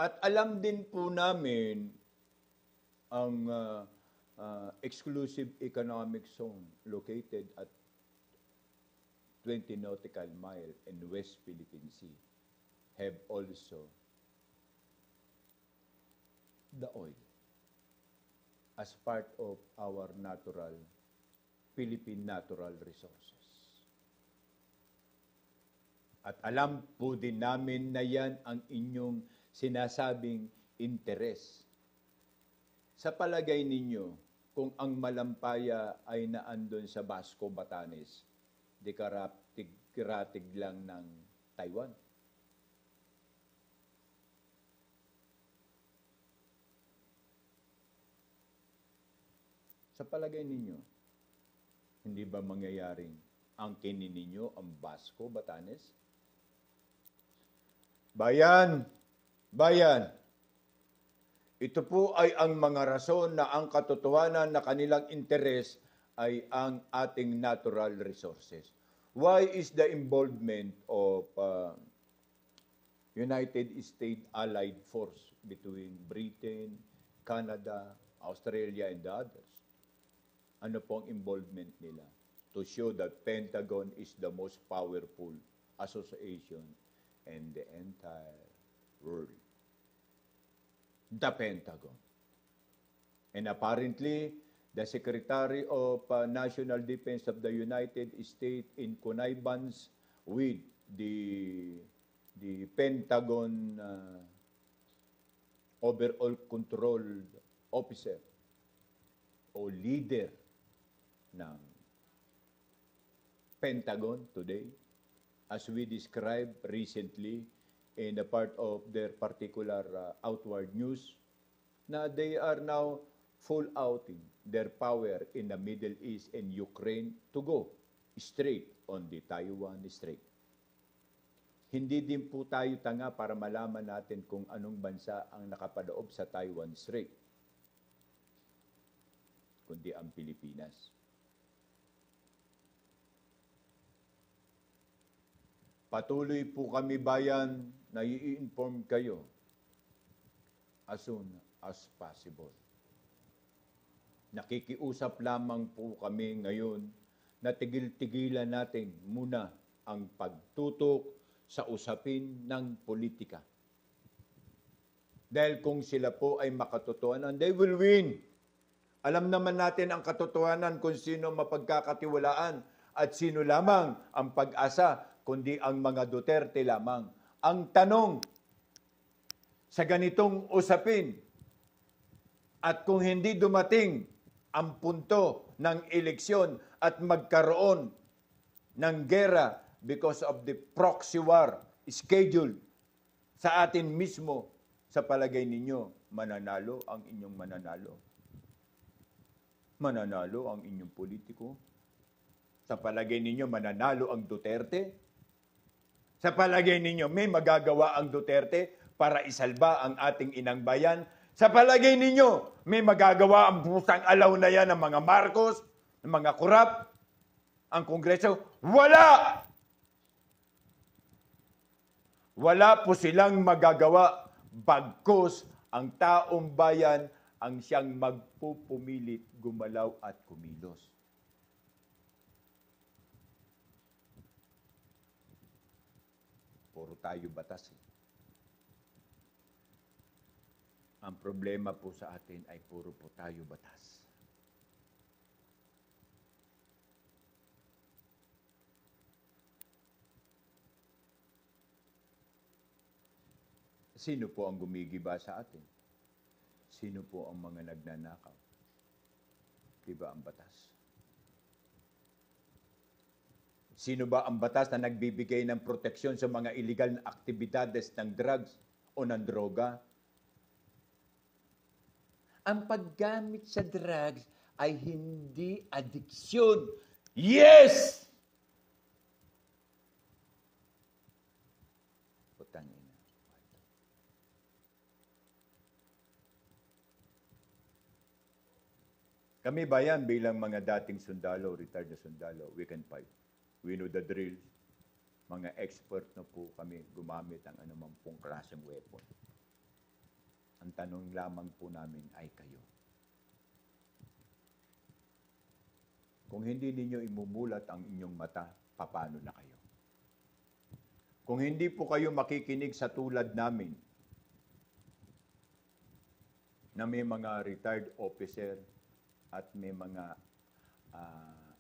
At alam din po namin ang exclusive economic zone located at 20 nautical mile in West Philippine Sea have also the oil as part of our natural, Philippine natural resources. At alam po din namin na yan ang inyong sinasabing interes. Sa palagay ninyo, kung ang Malampaya ay naandun sa Basco, Batanes, di karatig lang ng Taiwan. Sa palagay ninyo, hindi ba mangyayaring angkinin ninyo ang Basco, Batanes? Bayan, ito po ay ang mga rason na ang katotohanan na kanilang interes ay ang ating natural resources. Why is the involvement of United States Allied Force between Britain, Canada, Australia, and the others? Ano pong involvement nila? To show that Pentagon is the most powerful association in the entire world. The Pentagon. And apparently, the Secretary of National Defense of the United States in connivance with the Pentagon overall control officer o leader ng Pentagon today, as we described recently in a part of their particular outward news, na they are now full outing their power in the Middle East and Ukraine to go straight on the Taiwan Strait. Hindi din po tayo tanga para malaman natin kung anong bansa ang nakapadoob sa Taiwan Strait, kundi ang Pilipinas. Patuloy po kami bayan na i-inform kayo as soon as possible. Nakikiusap lamang po kami ngayon na tigil-tigilan natin muna ang pagtutok sa usapin ng politika. Dahil kung sila po ay makatotohanan, they will win. Alam naman natin ang katotohanan kung sino mapagkakatiwalaan at sino lamang ang pag-asa, kundi ang mga Duterte lamang. Ang tanong sa ganitong usapin, at kung hindi dumating ang punto ng eleksyon at magkaroon ng gera because of the proxy war scheduled sa atin mismo, sa palagay ninyo, mananalo ang inyong mananalo? Mananalo ang inyong politiko? Sa palagay ninyo, mananalo ang Duterte? Sa palagay ninyo, may magagawa ang Duterte para isalba ang ating inang bayan? Sa palagay ninyo, may magagawa ang pusang alaw na yan ng mga Marcos, ng mga korap, ang Kongreso? Wala! Wala po silang magagawa, bagkus ang taong bayan ang siyang magpupumilit, gumalaw at kumilos. Puro tayo batas. Ang problema po sa atin ay puro po tayo batas. Sino po ang gumigiba sa atin? Sino po ang mga nagnanakaw? Diba ang batas? Sino ba ang batas na nagbibigay ng proteksyon sa mga illegal na aktibidades ng drugs o ng droga? Ang paggamit sa drugs ay hindi adiksyon. Yes! Putang ina. Kami bayan bilang mga dating sundalo, retired na sundalo, we can fight. We know the drill. Mga expert na po kami gumamit ang anumang pong klaseng weapon. Ang tanong lamang po namin ay kayo. Kung hindi ninyo imumulat ang inyong mata, paano na kayo? Kung hindi po kayo makikinig sa tulad namin, na may mga retired officer at may mga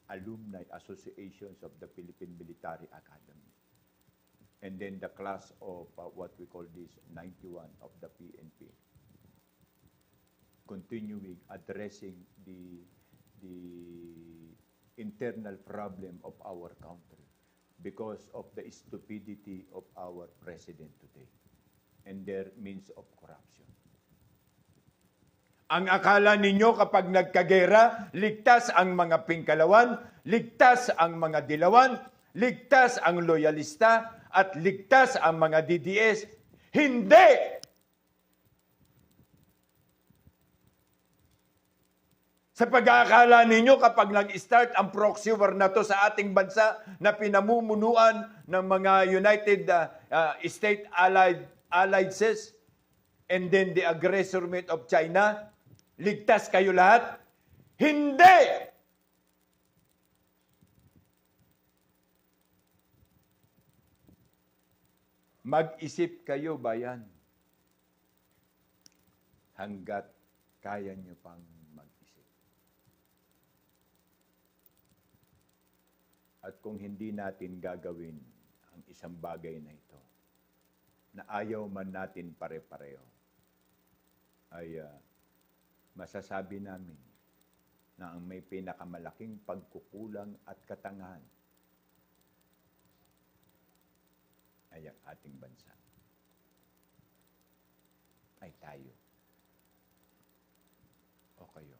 alumni associations of the Philippine Military Academy. And then the class of what we call this 91 of the PNP. Continuing addressing the internal problem of our country because of the stupidity of our president today and their means of corruption. Ang akala ninyo kapag nagkagera, ligtas ang mga pingkalawan, ligtas ang mga dilawan, ligtas ang loyalista, at ligtas ang mga DDS. Hindi! Sa pag-aakala ninyo kapag nag-start ang proxy war na to sa ating bansa na pinamumunuan ng mga United States Allies and then the aggressor of China, ligtas kayo lahat? Hindi! Mag-isip kayo, bayan. Hanggat kaya nyo pang mag-isip. At kung hindi natin gagawin ang isang bagay na ito, na ayaw man natin pare-pareho, ay masasabi namin na ang may pinakamalaking pagkukulang at katangahan ay ang ating bansa. Ay tayo. O kayo.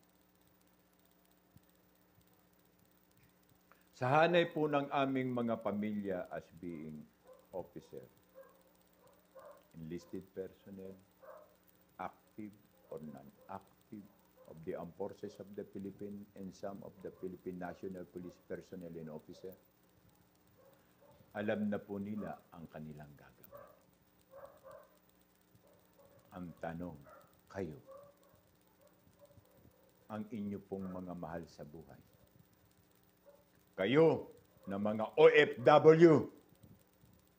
Sa hanay po ng aming mga pamilya as being officer, enlisted personnel, active or non-active of the armed forces of the Philippines and some of the Philippine National Police personnel and officer, alam na po nila ang kanilang gagawin. Ang tanong, kayo, ang inyo pong mga mahal sa buhay. Kayo na mga OFW,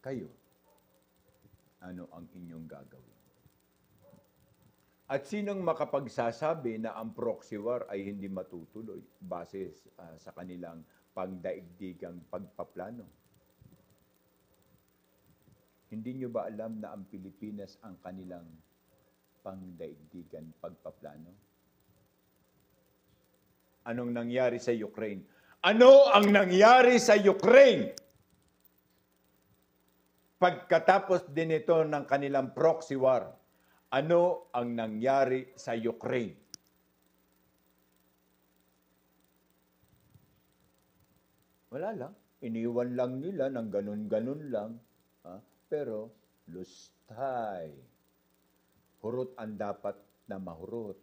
kayo, ano ang inyong gagawin? At sinong makapagsasabi na ang proxy war ay hindi matutuloy base sa kanilang pangdaigdigang pagpaplano? Hindi nyo ba alam na ang Pilipinas ang kanilang pangdaigdigan pagpaplano? Anong nangyari sa Ukraine? Ano ang nangyari sa Ukraine? Pagkatapos din ito ng kanilang proxy war, ano ang nangyari sa Ukraine? Wala lang. Iniwan lang nila ng ganun-ganun lang. Pero, lustay. Hurot ang dapat na mahurot.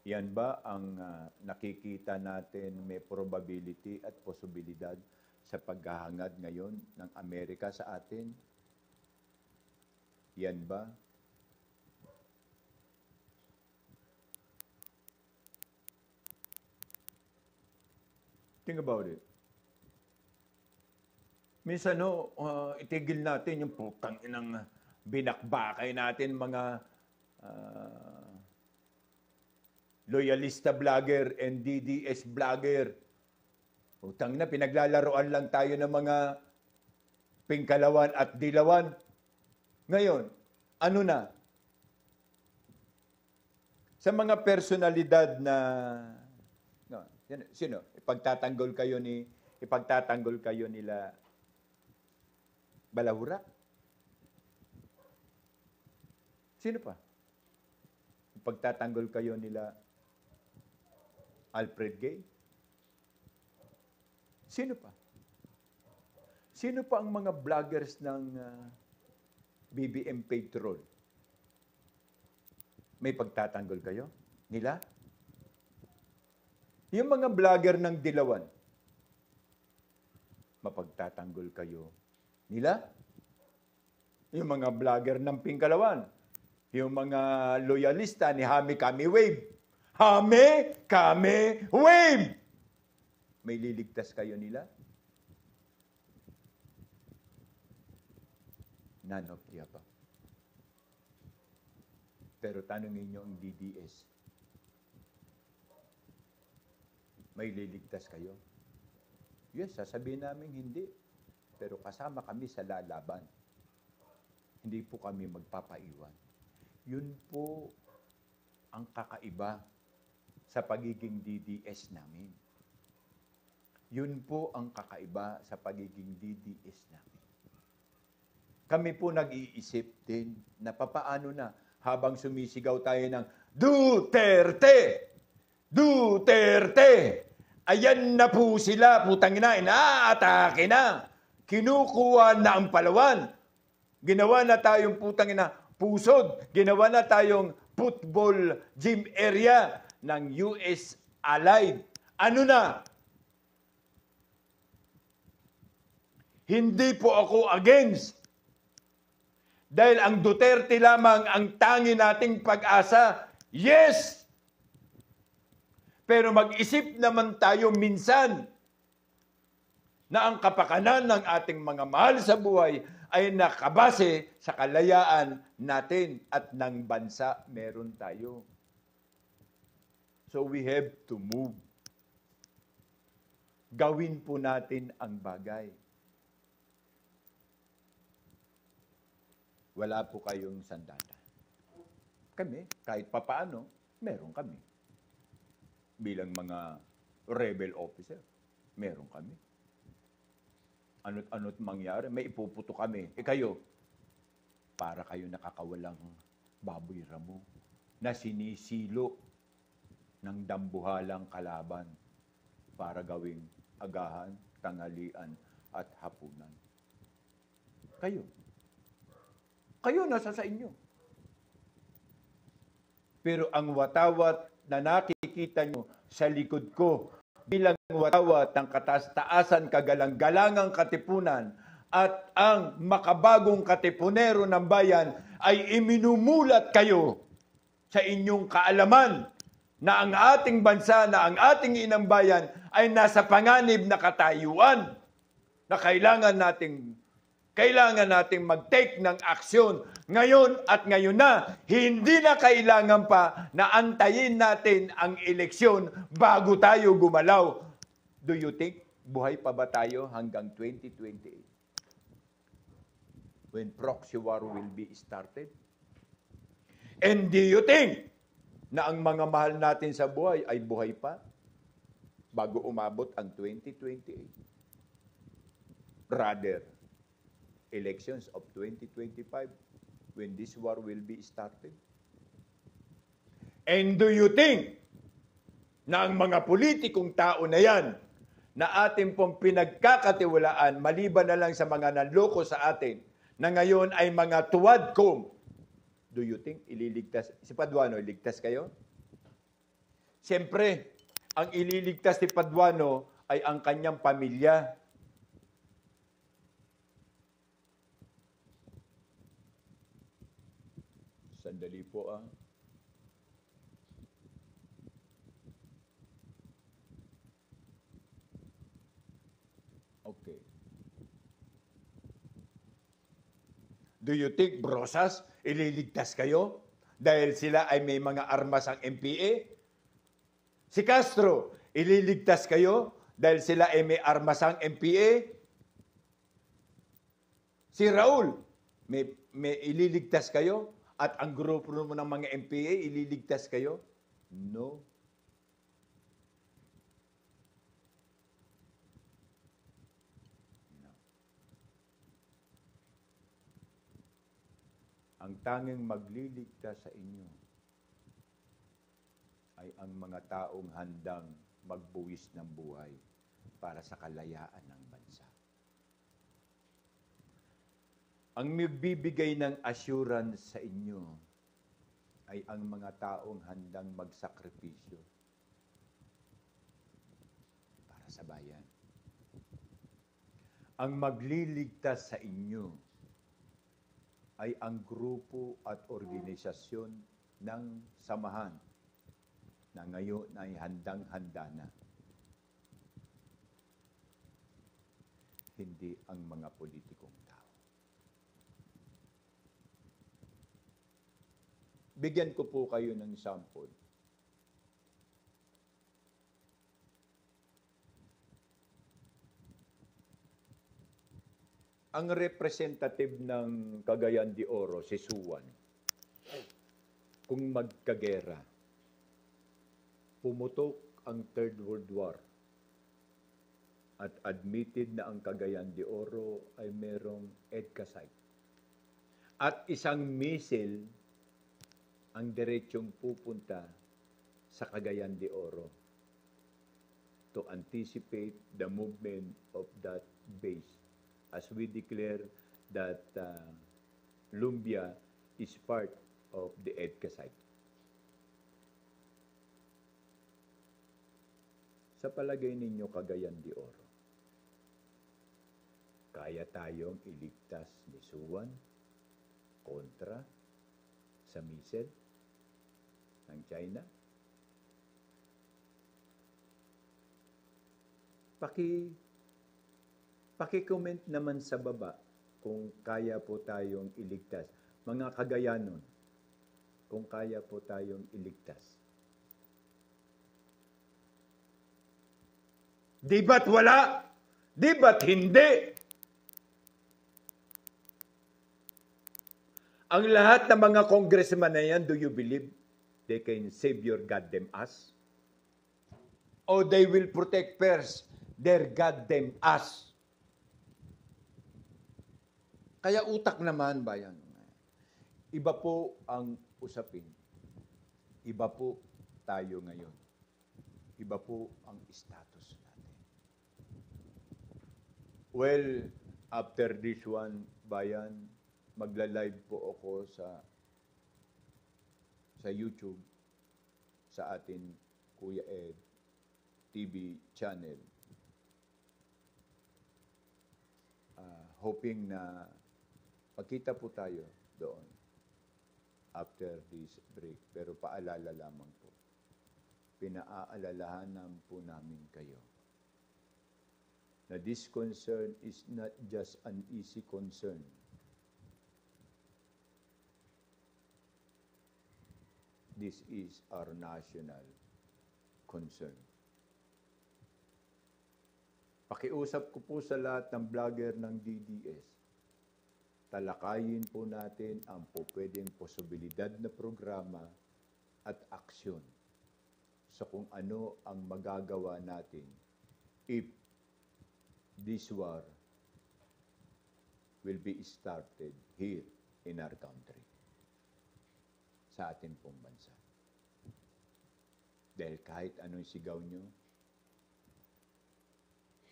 Yan ba ang nakikita natin may probability at posibilidad sa paghahangad ngayon ng Amerika sa atin? Yan ba? Think about it. Minsan, itigil natin yung putang inang binakbakay natin mga loyalista vlogger and DDS vlogger. Putang na, pinaglalaroan lang tayo ng mga Pingkalawan at Dilawan. Ngayon, ano na? Sa mga personalidad na sino? Ipagtatanggol kayo nila Balahura? Sino pa? Ipagtatanggol kayo nila Alfred Gay? Sino pa? Sino pa ang mga vloggers ng BBM Patrol? May pagtatanggol kayo nila? Yung mga vlogger ng Dilawan, mapagtatanggol kayo nila? Yung mga vlogger ng Pingkalawan, yung mga loyalista ni Hami Kami Wave, Hami Kami Wave! May liligtas kayo nila? None of the above. Pero tanungin nyo ang DDS. May liligtas kayo? Yes, sasabihin namin hindi. Pero kasama kami sa lalaban. Hindi po kami magpapaiwan. Yun po ang kakaiba sa pagiging DDS namin. Yun po ang kakaiba sa pagiging DDS namin. Kami po nag-iisip din na papaano na habang sumisigaw tayo ng Duterte! Duterte! Ayan na po sila, putang ina, inaatake na. Kinukuha na ang Palawan. Ginawa na tayong putang ina, pusod. Ginawa na tayong football gym area ng US Allied. Ano na? Hindi po ako against. Dahil ang Duterte lamang ang tangi nating pag-asa. Yes! Pero mag-isip naman tayo minsan na ang kapakanan ng ating mga mahal sa buhay ay nakabase sa kalayaan natin at ng bansa meron tayo. So we have to move. Gawin po natin ang bagay. Wala po kayong sandata. Kami, kahit papaano, meron kami. Bilang mga rebel officer, meron kami. Ano't mangyari, may ipuputo kami. Kayo, para kayo nakakawalang baboy ramo na sinisilo ng dambuhalang kalaban para gawing agahan, tanghalian, at hapunan. Kayo. Kayo nasa sa inyo. Pero ang watawat na nakikita nyo sa likod ko bilang watawat ng kataas-taasan, kagalang-galangang katipunan at ang makabagong katipunero ng bayan ay iminumulat kayo sa inyong kaalaman na ang ating bansa, na ang ating inang bayan ay nasa panganib na katayuan na kailangan nating mag-take ng aksyon ngayon at ngayon na. Hindi na kailangan pa na antayin natin ang eleksyon bago tayo gumalaw. Do you think buhay pa ba tayo hanggang 2028? When proxy war will be started? And do you think na ang mga mahal natin sa buhay ay buhay pa bago umabot ang 2028? Rather, elections of 2025 when this war will be started? And do you think na ang mga politikong tao na yan na ating pong pinagkakatiwalaan maliban na lang sa mga nanloko sa atin na ngayon ay mga tuwadkom, do you think ililigtas? Si Paduano, iligtas kayo? Siyempre, ang ililigtas ni Paduano ay ang kanyang pamilya. Sandali po Okay. Do you think, Brosas, ililigtas kayo dahil sila ay may mga armas ang MPA? Si Castro, ililigtas kayo dahil sila ay may armas ang MPA? Si Raul, may ililigtas kayo? At ang grupo mo ng mga MPA, ililigtas kayo? No. No. Ang tanging magliligtas sa inyo ay ang mga taong handang magbuwis ng buhay para sa kalayaan ng bansa. Ang magbibigay ng assurance sa inyo ay ang mga taong handang magsakripisyo para sa bayan. Ang magliligtas sa inyo ay ang grupo at organisasyon ng samahan na ngayon ay handang-handa na. Hindi ang mga politikong tao. Bigyan ko po kayo ng sample. Ang representative ng Cagayan de Oro, si Suwan, kung magkagera, pumutok ang Third World War at admitted na ang Cagayan de Oro ay merong EDCA site. At isang missile ang diretsyong pupunta sa Cagayan de Oro to anticipate the movement of that base as we declare that Lumbia is part of the EDCA site. Sa palagay ninyo, Cagayan de Oro, kaya tayong iligtas ni Suwan kontra sa missile ng China? Paki-comment naman sa baba kung kaya po tayong iligtas. Mga Cagayanon, kung kaya po tayong iligtas. Di ba't wala? Di ba't hindi? Ang lahat ng mga congressman na yan, do you believe they can save your goddamn ass? Or they will protect first their goddamn ass? Kaya utak naman, bayan. Iba po ang usapin. Iba po tayo ngayon. Iba po ang status natin. Well, after this one, bayan, magla-live po ako sa YouTube sa atin Kuya Ed TV channel. Hoping na magkita po tayo doon after this break. Pero paalala lamang po. Pinaaalalahanan po namin kayo na this concern is not just an easy concern. This is our national concern. Pakiusap ko po sa lahat ng vlogger ng DDS. Talakayin po natin ang pwedeng posibilidad na programa at aksyon sa kung ano ang magagawa natin if this war will be started here in our country. Sa atin pong bansa. Dahil kahit anong sigaw nyo,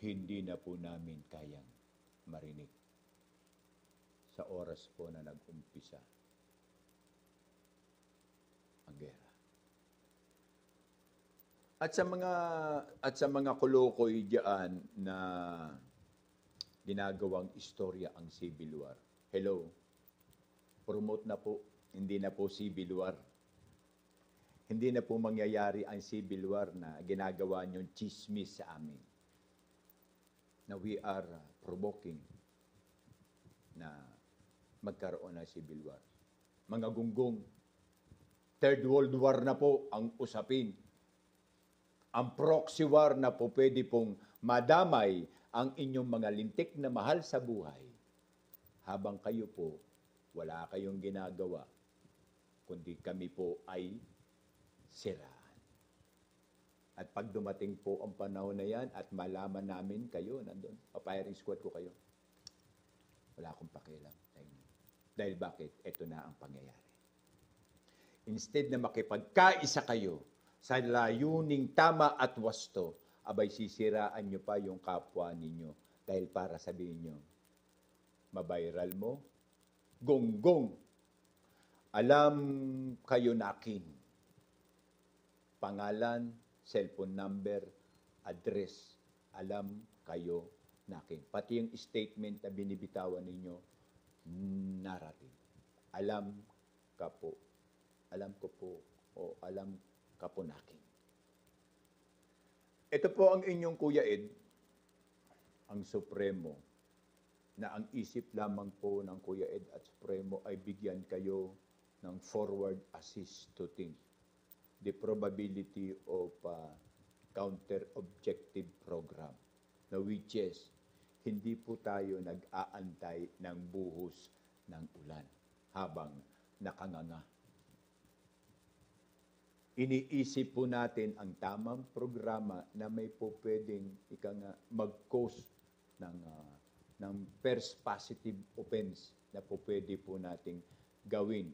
hindi na po namin kayang marinig sa oras po na nag-umpisa ang gera. At sa mga kolokoy diyan na ginagawang istorya ang civil war. Hello. Promote na po. Hindi na po civil war. Hindi na po mangyayari ang civil war na ginagawa niyong chismis sa amin. Na we are provoking na magkaroon ng civil war. Mga gunggong, Third World War na po ang usapin. Ang proxy war na po pwede pong madamay ang inyong mga lintik na mahal sa buhay habang kayo po, wala kayong ginagawa, kundi kami po ay siraan. At pag dumating po ang panahon na yan at malaman namin kayo, nandun, papiring squad ko kayo. Wala akong pakialam sa inyo. Dahil bakit? Ito na ang pangyayari. Instead na makipagkaisa kayo sa layuning tama at wasto, abay sisiraan nyo pa yung kapwa ninyo. Dahil para sabihin nyo, mabiral mo, gonggong, alam kayo nakin. Pangalan, cellphone number, address, alam kayo nakin. Pati yung statement na binibitawan ninyo, narrative. Alam ka po, alam ko po, o alam ka po nakin. Ito po ang inyong Kuya Ed, ang Supremo, na ang isip lamang po ng Kuya Ed at Supremo ay bigyan kayo ng forward assist to think. The probability of counter-objective program, na which is, hindi po tayo nag-aantay ng buhos ng ulan habang nakanganga. Iniisip po natin ang tamang programa na may po pwedeng mag-cause ng first positive offense na po pwede po nating gawin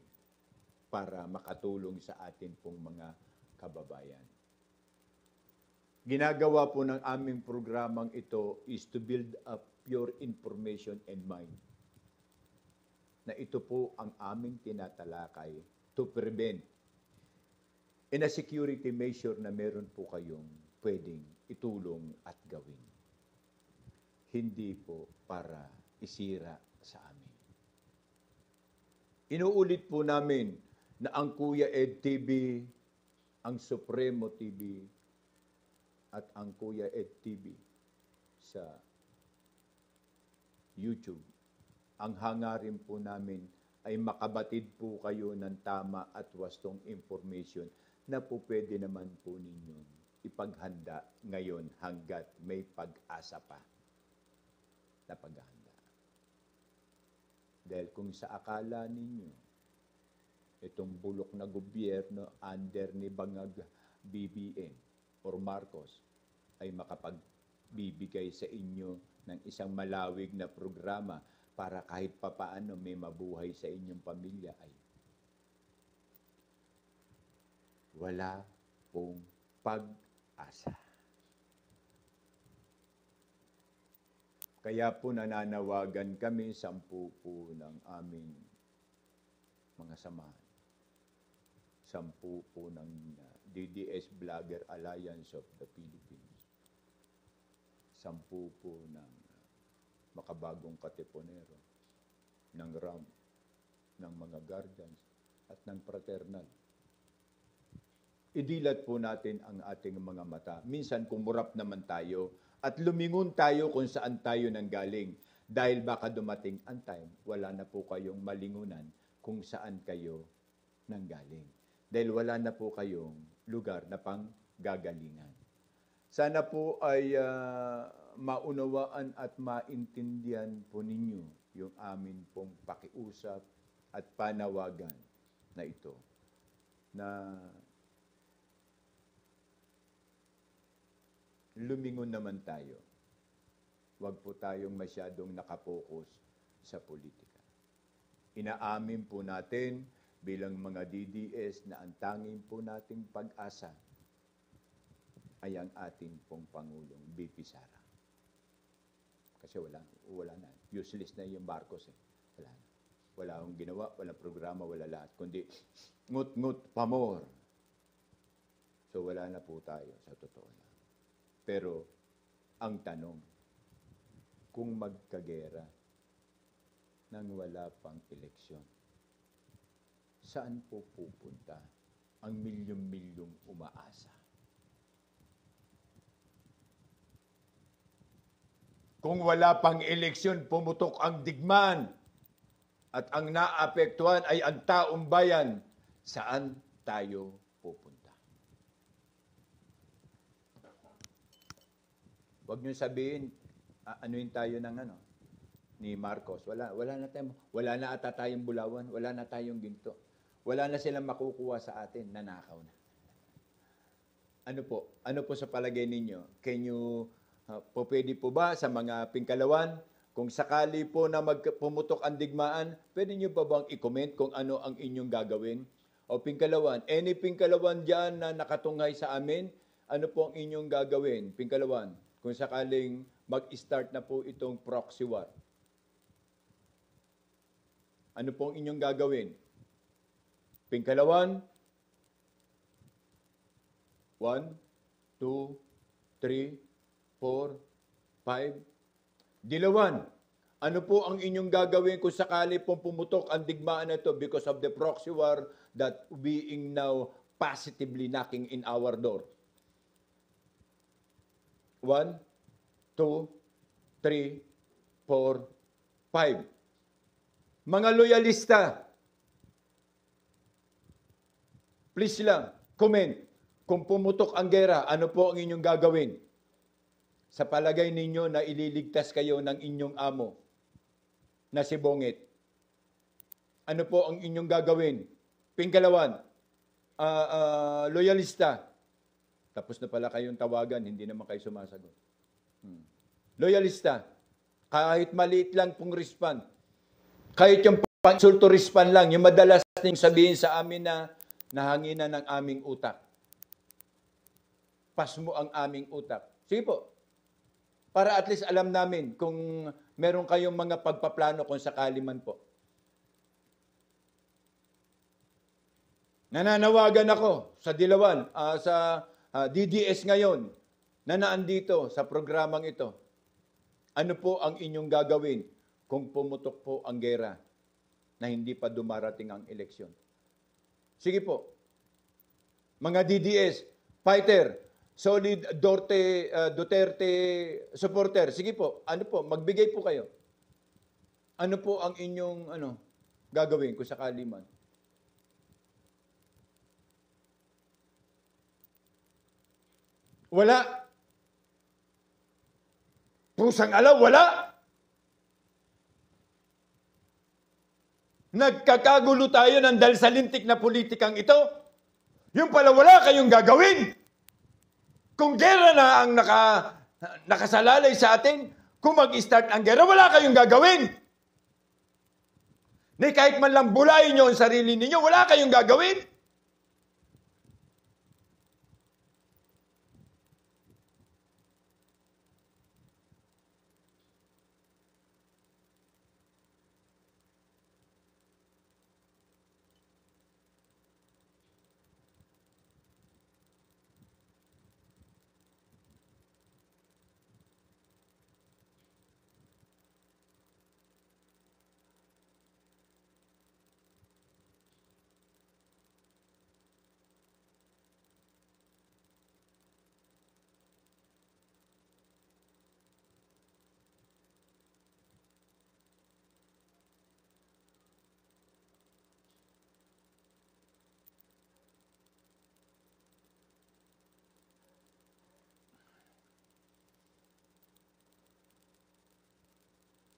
para makatulong sa atin pong mga kababayan. Ginagawa po ng aming programang ito is to build up pure information and mind. Na ito po ang aming tinatalakay to prevent in a security measure na meron po kayong pwedeng itulong at gawin. Hindi po para isira sa amin. Inuulit po namin na ang Kuya Ed TV, ang Supremo TV, at ang Kuya Ed TV sa YouTube, ang hangarin po namin ay makabatid po kayo ng tama at wastong information na po pwede naman po ninyong ipaghanda ngayon hanggat may pag-asa pa na paghahanda. Dahil kung sa akala ninyo, itong bulok na gobyerno under ni Bangag BBM or Marcos ay makapagbibigay sa inyo ng isang malawig na programa para kahit papaano may mabuhay sa inyong pamilya ay wala pong pag-asa. Kaya po nananawagan kami, 10 po ng aming mga samahan. 10 po ng DDS Vlogger Alliance of the Philippines. 10 po ng Makabagong Katipunero, ng RAM, ng mga guardians, at ng fraternal. Idilat po natin ang ating mga mata. Minsan kumurap naman tayo at lumingon tayo kung saan tayo nanggaling. Dahil baka dumating ang time, wala na po kayong malingunan kung saan kayo nanggaling. Dahil wala na po kayong lugar na pang gagalingan. Sana po ay maunawaan at maintindihan po ninyo yung amin pong pakiusap at panawagan na ito. Na lumingon naman tayo. Huwag po tayong masyadong nakapokus sa politika. Inaamin po natin bilang mga DDS na ang tanging po nating pag-asa ay ang ating pong Pangulong BP Sara. Kasi wala na. Useless na yung Marcos eh. Wala na. Wala akong ginawa, walang programa, wala lahat. Kundi ngut-ngut pamor. So wala na po tayo sa totoo lang. Pero ang tanong, kung magkagera nang wala pang eleksyon, saan po pupunta ang milyong-milyong umaasa? Kung wala pang eleksyon, pumutok ang digmaan at ang naapektuhan ay ang taong bayan, saan tayo pupunta? Huwag niyo sabihin, anuin tayo ng ni Marcos. Wala na ata tayong Bulawan, wala na tayong ginto. Wala na silang makukuha sa atin, nanakaw na. Ano po sa palagay ninyo? Can you, pwede po ba sa mga Pingkalawan, kung sakali po na pumutok ang digmaan, pwede nyo ba bang i-comment kung ano ang inyong gagawin? O Pingkalawan, any Pingkalawan dyan na nakatunghay sa amin, ano po ang inyong gagawin? Pingkalawan, kung sakaling mag-start na po itong proxy war. Ano po ang inyong gagawin? Pingkalawan, 1, 2, 3, 4, 5. Dilawan, ano po ang inyong gagawin kung sakali pong pumutok ang digmaan na ito because of the proxy war that being now positively knocking in our door? 1, 2, 3, 4, 5. Mga loyalista, please lang, comment. Kung pumutok ang gera, ano po ang inyong gagawin? Sa palagay ninyo na ililigtas kayo ng inyong amo na si Bongit. Ano po ang inyong gagawin? Pingkalawan, loyalista. Tapos na pala kayong tawagan, hindi naman kayo sumasagot. Loyalista, kahit maliit lang pong respond, kahit yung pansulto respond lang, yung madalas ning sabihin sa amin na nahanginan ng aming utak. Pas mo ang aming utak. Sige po. Para at least alam namin kung meron kayong mga pagpaplano kung sakali man po. Nananawagan ako sa Dilawan, sa DDS ngayon, na naandito sa programang ito. Ano po ang inyong gagawin kung pumutok po ang gera na hindi pa dumarating ang eleksyon? Sige po. Mga DDS, fighter, solid Duterte supporter. Sige po, ano po, magbigay po kayo. Ano po ang inyong gagawin kung sakali man? Wala. Pusang alaw, wala. Nagkakagulo tayo ng dahil sa lintik na politikang ito. Yung pala wala kayong gagawin. Kung gera na ang nakasalalay sa atin, kung mag-start ang gera, wala kayong gagawin. Na kahit man lang bulayin nyo ang sarili ninyo, wala kayong gagawin.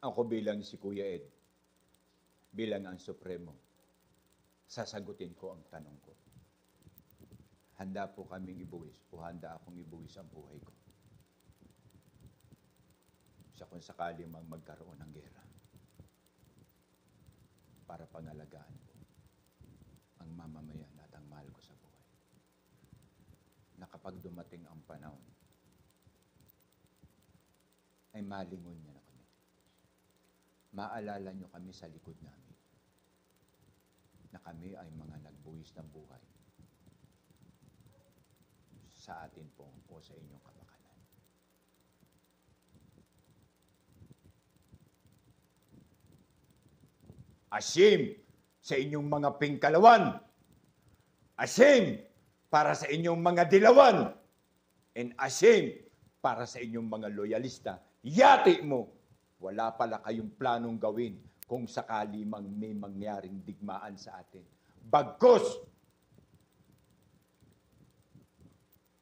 Ako bilang si Kuya Ed, bilang ang Supremo, sasagutin ko ang tanong ko. Handa po kaming ibuwis o handa akong ibuwis ang buhay ko sa kung sakali mang magkaroon ng gera para pangalagaan ko ang mamamayan at ang mahal ko sa buhay. Na kapag dumating ang panahon, ay malingon niya na kami. Maalala nyo kami sa likod namin na kami ay mga nagbuwis ng buhay sa atin pong o sa inyong kapakanan. Ashame sa inyong mga Pingkalawan. Ashame para sa inyong mga Dilawan. And ashame para sa inyong mga loyalista. Yati mo! Wala pala kayong planong gawin kung sakali mang may mangyaring digmaan sa atin. Bagkus!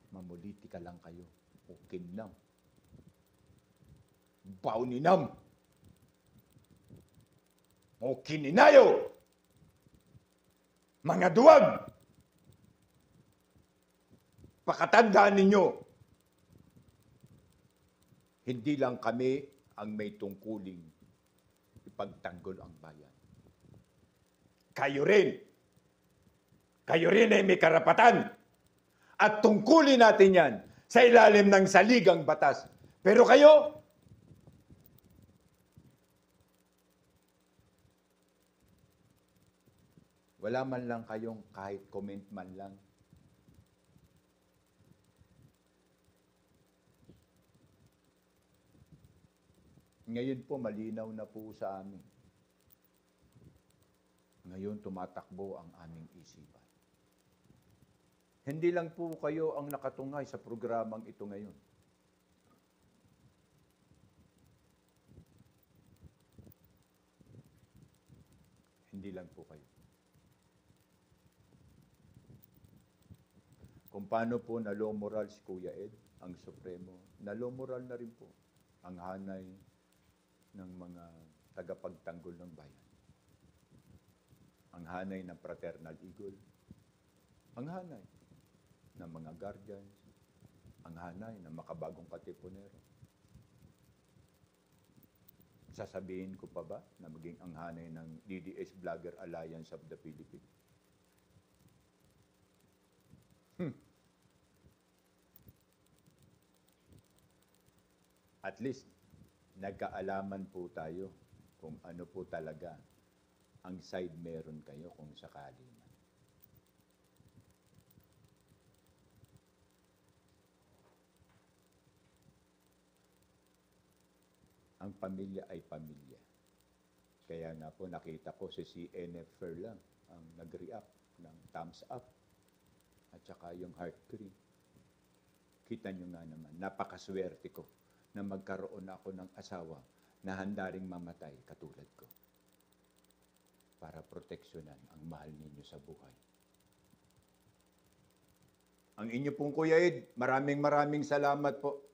Mamulitika lang kayo. Ukinam. Bauninam. o kininayo, mga duwag, pakatandaan ninyo, hindi lang kami ang may tungkuling ipagtanggol ang bayan. Kayo rin ay may karapatan at tungkulin natin yan sa ilalim ng saligang batas. Pero kayo, wala man lang kayong kahit comment man lang. Ngayon po, malinaw na po sa amin. Ngayon, tumatakbo ang aming isipan. Hindi lang po kayo ang nakatungay sa programang ito ngayon. Hindi lang po kayo. Kung paano po na low moral si Kuya Ed, ang Supremo, na low moral na rin po ang hanay ng mga tagapagtanggol ng bayan. Ang hanay ng Fraternal Eagle, ang hanay ng mga guardians, ang hanay ng makabagong katipunero. Sasabihin ko pa ba na maging ang hanay ng DDS Vlogger Alliance of the Philippines? At least, nagkaalaman po tayo kung ano po talaga ang side meron kayo kung sakali man. Ang pamilya ay pamilya. Kaya nga po nakita ko si CNF lang ang nag-react ng thumbs up at saka yung heart cream. Kita nyo nga naman, napakaswerte ko na magkaroon ako ng asawa na handa ring mamatay katulad ko para proteksyonan ang mahal ninyo sa buhay. Ang inyo pong Kuya Ed, maraming salamat po.